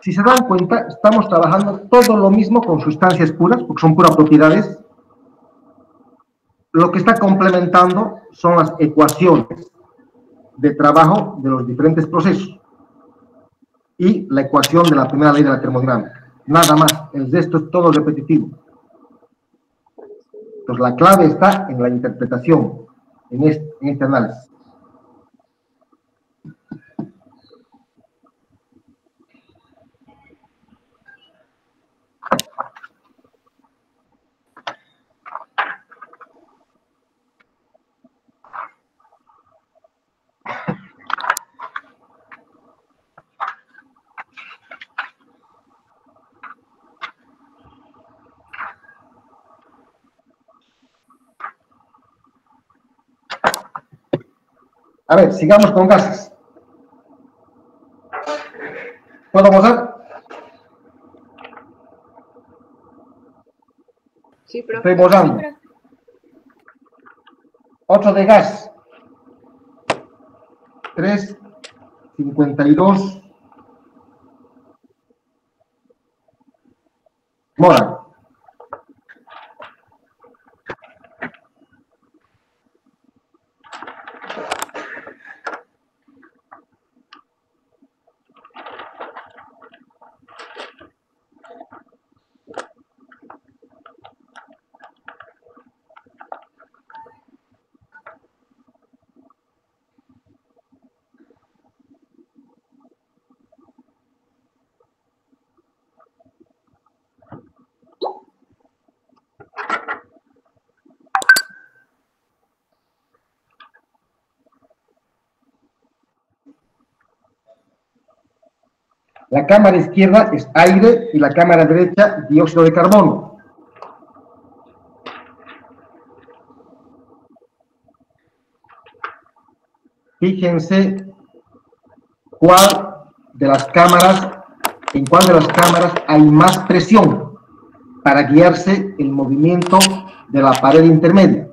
Si se dan cuenta, estamos trabajando todo lo mismo con sustancias puras, porque son puras propiedades. Lo que está complementando son las ecuaciones de trabajo de los diferentes procesos y la ecuación de la primera ley de la termodinámica. Nada más, el resto es todo repetitivo. Entonces la clave está en la interpretación, en este análisis. A ver, sigamos con gases. ¿Puedo pasar? Sí, Estoy profe. borrando. Otro de gas. 3,52 mora. La cámara izquierda es aire y la cámara derecha dióxido de carbono. Fíjense en cuál de las cámaras hay más presión para guiarse el movimiento de la pared intermedia.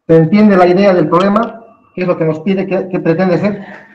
¿Se entiende la idea del problema? ¿Qué es lo que nos pide? ¿Qué pretende ser?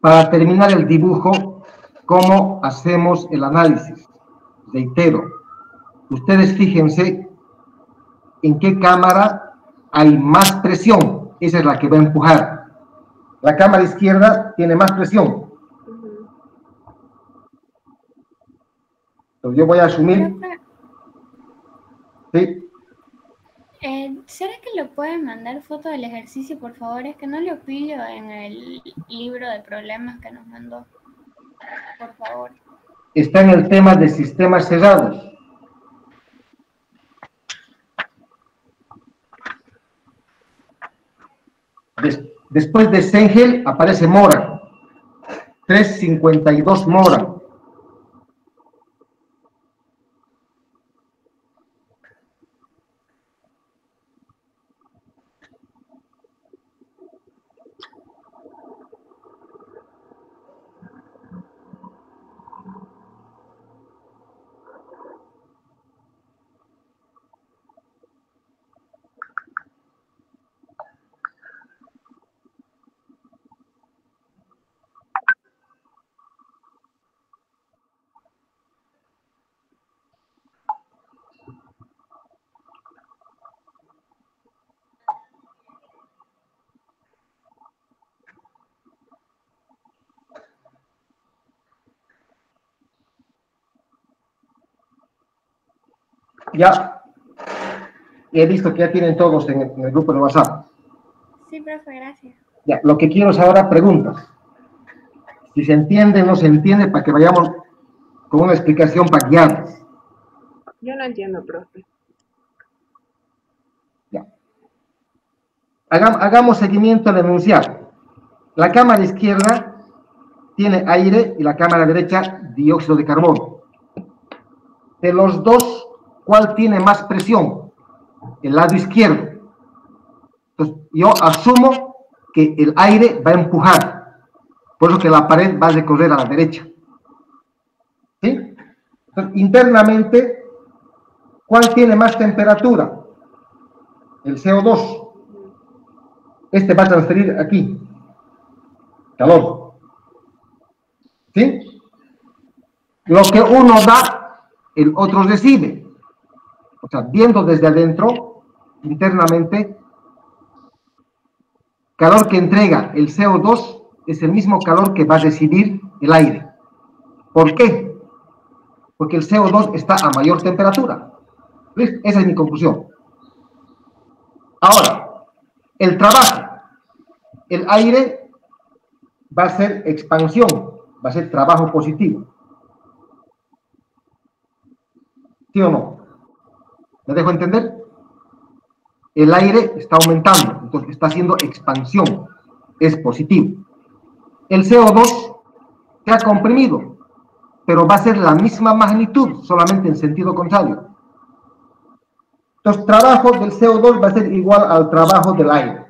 Para terminar el dibujo, ¿cómo hacemos el análisis? Reitero, ustedes fíjense en qué cámara hay más presión. Esa es la que va a empujar. La cámara izquierda tiene más presión. Entonces yo voy a asumir... ¿Sí? ¿Será que lo pueden mandar foto del ejercicio, por favor? Es que no lo pillo en el libro de problemas que nos mandó. Por favor. Está en el tema de sistemas cerrados. Después de Sengel aparece Mora. 352 Mora. Ya he visto que ya tienen todos en el grupo de WhatsApp. Sí, profe, gracias. Ya, lo que quiero es ahora preguntas. Si se entiende o no se entiende, para que vayamos con una explicación para guiarnos. Yo no entiendo, profe. Ya. Hagamos seguimiento al enunciado. La cámara izquierda tiene aire y la cámara derecha dióxido de carbono. De los dos, ¿cuál tiene más presión? El lado izquierdo. Entonces, yo asumo que el aire va a empujar. Por eso que la pared va a recorrer a la derecha. ¿Sí? Entonces, internamente, ¿cuál tiene más temperatura? El CO2. Este va a transferir aquí. Calor. ¿Sí? Lo que uno da, el otro recibe. O sea, viendo desde adentro, internamente, calor que entrega el CO2 es el mismo calor que va a recibir el aire. ¿Por qué? Porque el CO2 está a mayor temperatura. ¿Listo? Esa es mi conclusión. Ahora, el trabajo. El aire va a ser expansión, va a ser trabajo positivo. ¿Sí o no? ¿Me dejo entender? El aire está aumentando, entonces está haciendo expansión, es positivo. El CO2 se ha comprimido, pero va a ser la misma magnitud, solamente en sentido contrario. Entonces, trabajo del CO2 va a ser igual al trabajo del aire.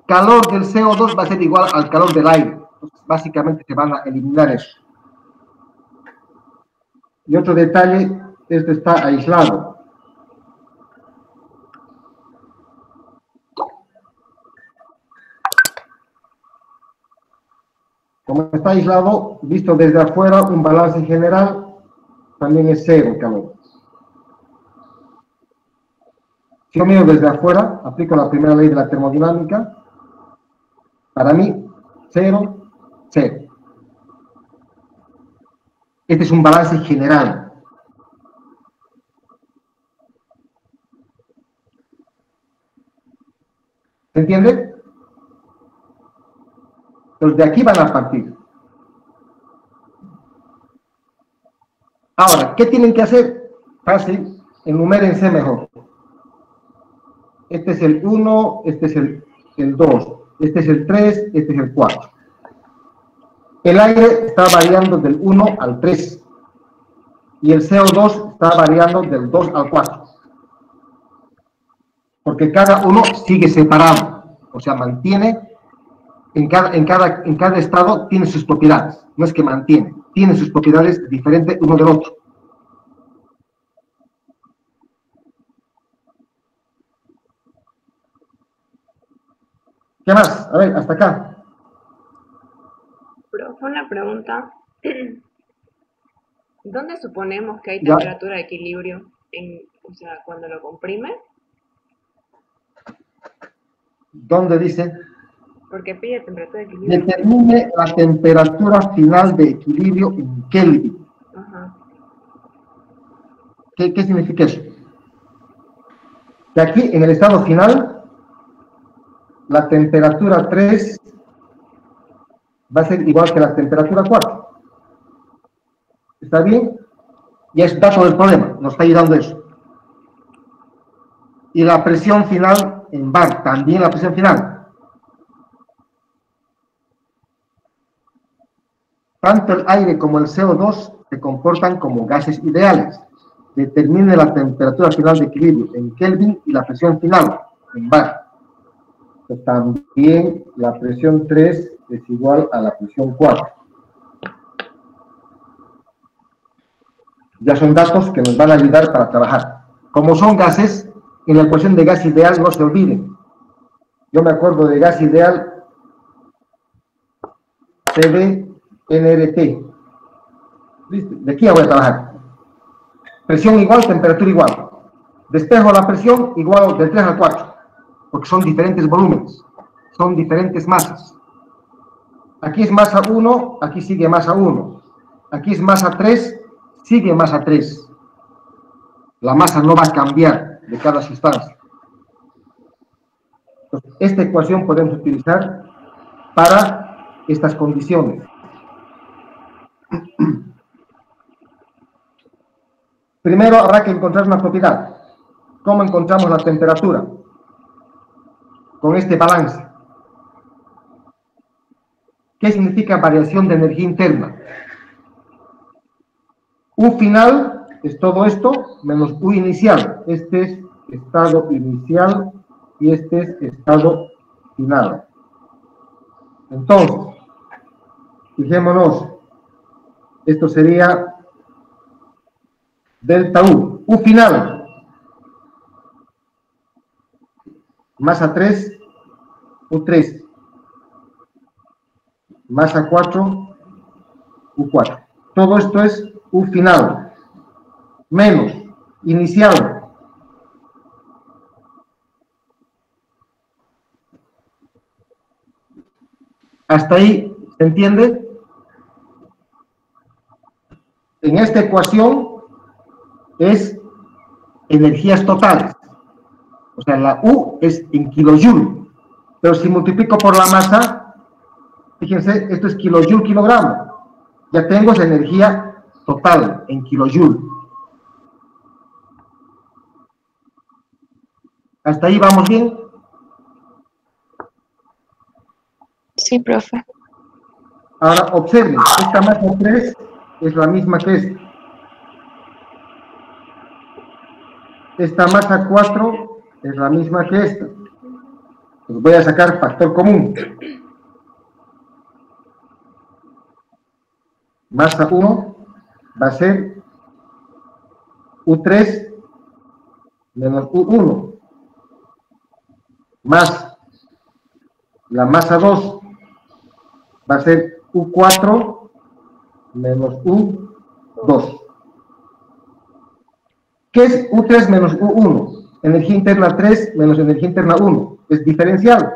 Calor del CO2 va a ser igual al calor del aire. Entonces, básicamente se van a eliminar eso. Y otro detalle, este está aislado. Como está aislado, visto desde afuera, un balance general también es cero el calor. Si yo miro desde afuera, aplico la primera ley de la termodinámica, para mí, 0, 0. Este es un balance general. ¿Se entiende? Entonces, de aquí van a partir. Ahora, ¿qué tienen que hacer? Fácil, enumérense mejor. Este es el 1, este es el 2, este es el 3, este es el 4. El aire está variando del 1 al 3 y el CO2 está variando del 2 al 4. Porque cada uno sigue separado, o sea, mantiene, en cada estado tiene sus propiedades, no es que mantiene, tiene sus propiedades diferentes uno del otro. ¿Qué más? A ver, hasta acá. Pero fue una pregunta. ¿Dónde suponemos que hay Ya. temperatura de equilibrio? O sea, cuando lo comprime. ¿Dónde dice? Porque pide temperatura de equilibrio. Determine la temperatura final de equilibrio en Kelvin. Ajá. ¿Qué significa eso? Que aquí, en el estado final, la temperatura 3 va a ser igual que la temperatura 4. ¿Está bien? Ya es dato del problema, nos está ayudando eso. Y la presión final en bar, también la presión final. Tanto el aire como el CO2 se comportan como gases ideales. Determine la temperatura final de equilibrio en Kelvin y la presión final en bar. También la presión 3 es igual a la presión 4. Ya son datos que nos van a ayudar para trabajar. Como son gases, en la ecuación de gas ideal no se olviden. Yo me acuerdo de gas ideal CB-NRT. ¿Listo? De aquí ya voy a trabajar. Presión igual, temperatura igual. Despejo la presión igual del 3 al 4. Porque son diferentes volúmenes, son diferentes masas. Aquí es masa 1, aquí sigue masa 1. Aquí es masa 3, sigue masa 3. La masa no va a cambiar de cada sustancia. Entonces, esta ecuación podemos utilizar para estas condiciones. Primero habrá que encontrar una propiedad. ¿Cómo encontramos la temperatura? Con este balance. ¿Qué significa variación de energía interna? U final es todo esto menos U inicial. Este es estado inicial y este es estado final. Entonces, fijémonos, esto sería delta U. U final, masa 3, U3, masa 4, U4. Todo esto es U final, menos inicial, ¿hasta ahí se entiende? En esta ecuación es energías totales. O sea, la U es en kilojoule. Pero si multiplico por la masa, fíjense, esto es kilojoule, kilogramo. Ya tengo esa energía total en kilojoule. ¿Hasta ahí vamos bien? Sí, profe. Ahora observen, esta masa 3 es la misma que esta. Esta masa 4 es la misma que esta. Pues voy a sacar factor común. Masa 1 va a ser U3 menos U1 más la masa 2 va a ser U4 menos U2. ¿Qué es U3 menos U1? Energía interna 3 menos energía interna 1. Es diferencial.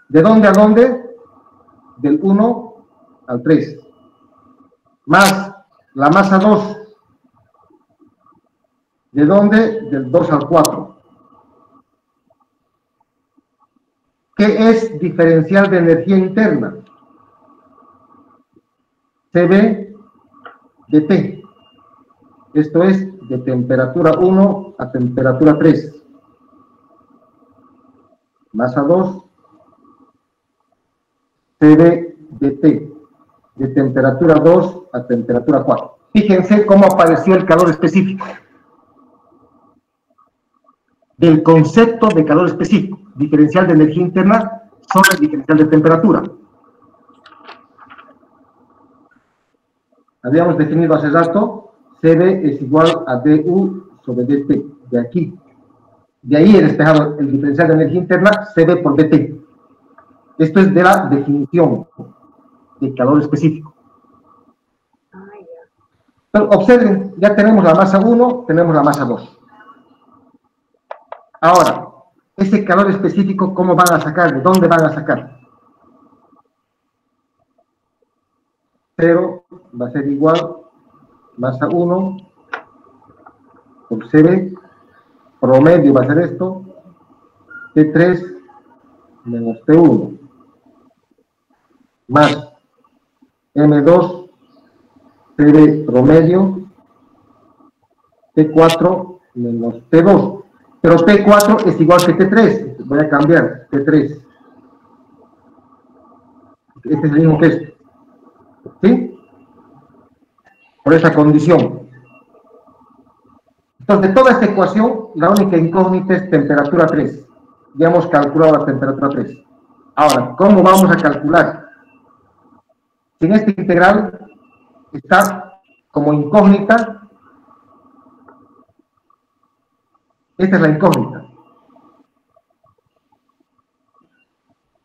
¿De dónde a dónde? Del 1 al 3. Más la masa 2 ¿De dónde? Del 2 al 4. ¿Qué es diferencial de energía interna? CB de T. Esto es de temperatura 1 a temperatura 3. Masa 2. CB de T. De temperatura 2 a temperatura 4. Fíjense cómo apareció el calor específico. Del concepto de calor específico, diferencial de energía interna sobre el diferencial de temperatura. Habíamos definido hace rato, CB es igual a DU sobre DT, de aquí. De ahí he despejado el diferencial de energía interna, CB por DT. Esto es de la definición de calor específico. Pero observen, ya tenemos la masa 1, tenemos la masa 2. Ahora, ese calor específico, ¿cómo van a sacar? ¿De dónde van a sacar? 0 va a ser igual masa 1 por CB, promedio va a ser esto, T3 menos T1, más M2, CB promedio, T4 menos T2. Pero T4 es igual que T3. Voy a cambiar T3. Este es el mismo que este. ¿Sí? Por esa condición. Entonces, de toda esta ecuación, la única incógnita es temperatura 3. Ya hemos calculado la temperatura 3. Ahora, ¿cómo vamos a calcular? Si en este integral está como incógnita, esta es la incógnita.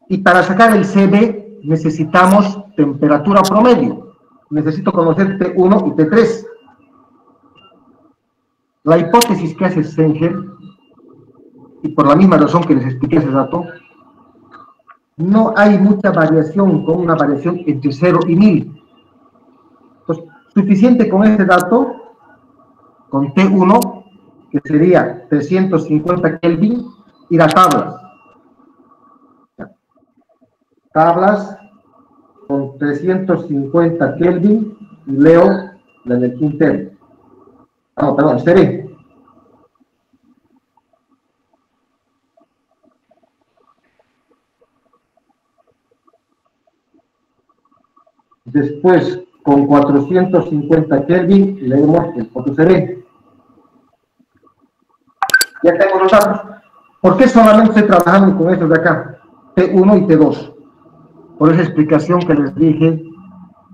Y para sacar el CB necesitamos temperatura promedio. Necesito conocer T1 y T3. La hipótesis que hace Stenger, y por la misma razón que les expliqué hace rato, no hay mucha variación, con una variación entre 0 y 1000. Pues suficiente con este dato, con T1, que sería 350 Kelvin, ir a tablas. Tablas con 350 Kelvin y leo la energía interna. No, perdón, CB. Después, con 450 Kelvin, leemos el foto CB. Ya tengo los datos. ¿Por qué solamente estoy trabajando con estos de acá? T1 y T2. Por esa explicación que les dije,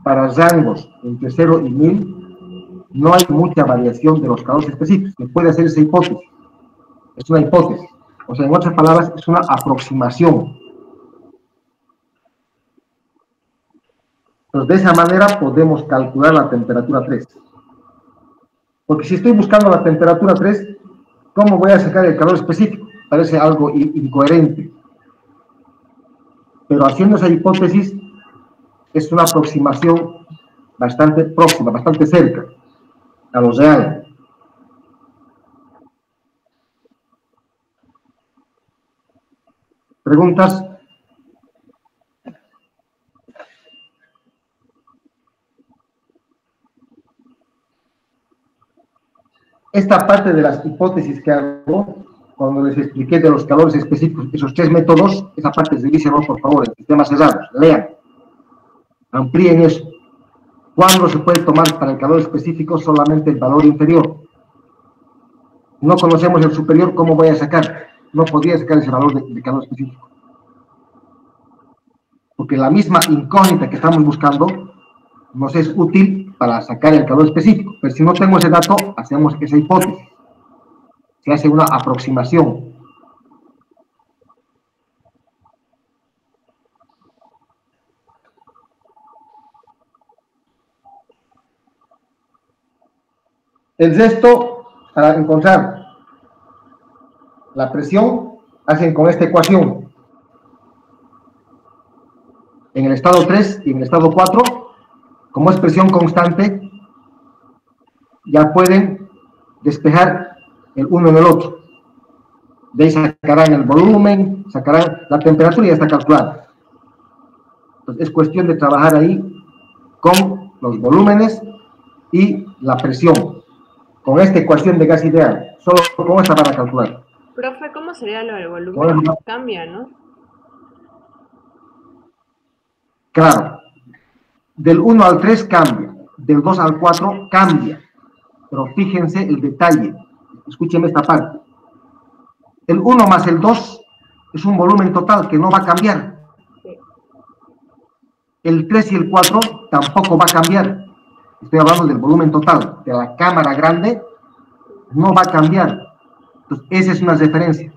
para rangos entre 0 y 1000, no hay mucha variación de los calores específicos. Se puede hacer esa hipótesis. Es una hipótesis. O sea, en otras palabras, es una aproximación. Entonces, de esa manera podemos calcular la temperatura 3. Porque si estoy buscando la temperatura 3, ¿cómo voy a sacar el calor específico? Parece algo incoherente. Pero haciendo esa hipótesis, es una aproximación bastante próxima, bastante cerca a lo real. ¿Preguntas? Esta parte de las hipótesis que hago, cuando les expliqué de los calores específicos, esos 3 métodos, esa parte revísenlo, por favor, en sistemas cerrados, lean, amplíen eso. ¿Cuándo se puede tomar para el calor específico solamente el valor inferior? No conocemos el superior, ¿cómo voy a sacar? No podría sacar ese valor de calor específico. Porque la misma incógnita que estamos buscando nos es útil para sacar el calor específico. Pero si no tengo ese dato, hacemos esa hipótesis. Se hace una aproximación. El resto, para encontrar la presión, hacen con esta ecuación. En el estado 3 y en el estado 4, como es presión constante, ya pueden despejar el uno en el otro. De ahí sacarán el volumen, sacarán la temperatura y ya está calculada. Entonces es cuestión de trabajar ahí con los volúmenes y la presión. Con esta ecuación de gas ideal, solo con esta van a calcular. Profe, ¿cómo sería lo del volumen? Bueno, Cambia, ¿no? claro, del 1 al 3 cambia, del 2 al 4 cambia, pero fíjense el detalle, escúchenme esta parte. El 1 más el 2 es un volumen total que no va a cambiar. El 3 y el 4 tampoco va a cambiar. Estoy hablando del volumen total de la cámara grande, no va a cambiar. Entonces, esa es una referencia.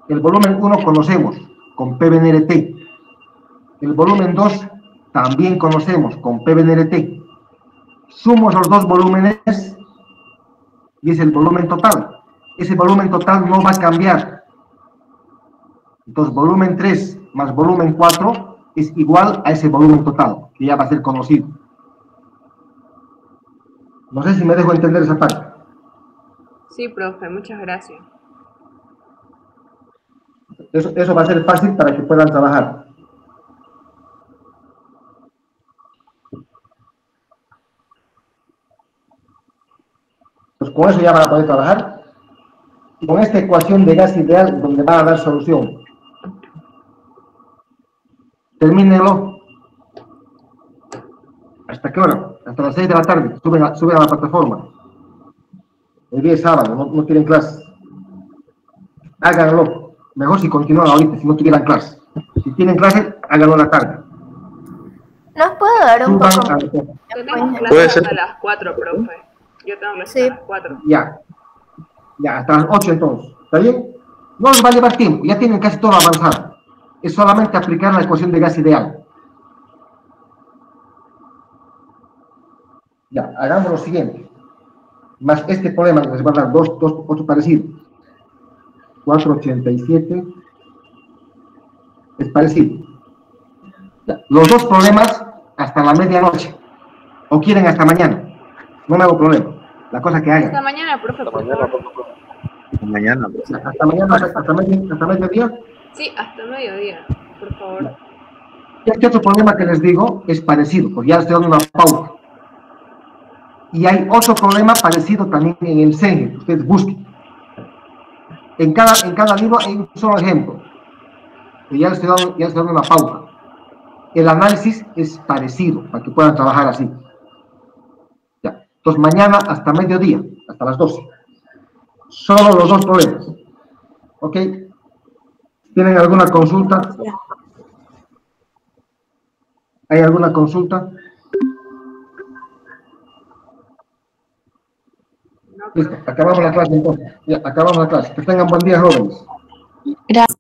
El volumen 1 conocemos con P ven RT. El volumen 2 también conocemos con P ven RT. Sumo los dos volúmenes y es el volumen total. Ese volumen total no va a cambiar. Entonces, volumen 3 más volumen 4 es igual a ese volumen total, que ya va a ser conocido. No sé si me dejo entender esa parte. Sí, profe, muchas gracias. Eso va a ser fácil para que puedan trabajar. Pues con eso ya van a poder trabajar. Y con esta ecuación de gas ideal, donde van a dar solución. Termínenlo. ¿Hasta qué hora? Hasta las 6 de la tarde. Suben a la plataforma. El día es sábado, no tienen clases. Háganlo. Mejor si continúan ahorita, si no tuvieran clase. Si tienen clase, háganlo en la tarde. ¿Nos puedo dar un Suban poco? Tenemos Puede clases ser. hasta las 4, profe. Yo tengo clases Sí. hasta las 4. Ya, hasta las 8 entonces. ¿Está bien? No les va a llevar tiempo, ya tienen casi todo avanzado. Es solamente aplicar la ecuación de gas ideal. Ya, hagamos lo siguiente. Más este problema les va a dar otro parecido. 487 es parecido. Ya, los dos problemas hasta la medianoche. O quieren hasta mañana. No me hago problema. La cosa que hagan. Hasta mañana, profe, por favor. Mañana. Hasta mañana, hasta mediodía. Sí, hasta mediodía, por favor. Y este otro problema que les digo es parecido, porque ya les estoy dando una pauta. Y hay otro problema parecido también en el CENGE, ustedes busquen. En cada libro hay un solo ejemplo. Y ya les estoy dando una pauta. El análisis es parecido, para que puedan trabajar así. Ya. Entonces, mañana hasta mediodía, hasta las 12. Solo los dos problemas. ¿Ok? ¿Tienen alguna consulta? ¿Hay alguna consulta? No, Listo, acabamos la clase entonces. Ya, acabamos la clase. Que tengan buen día, jóvenes. Gracias.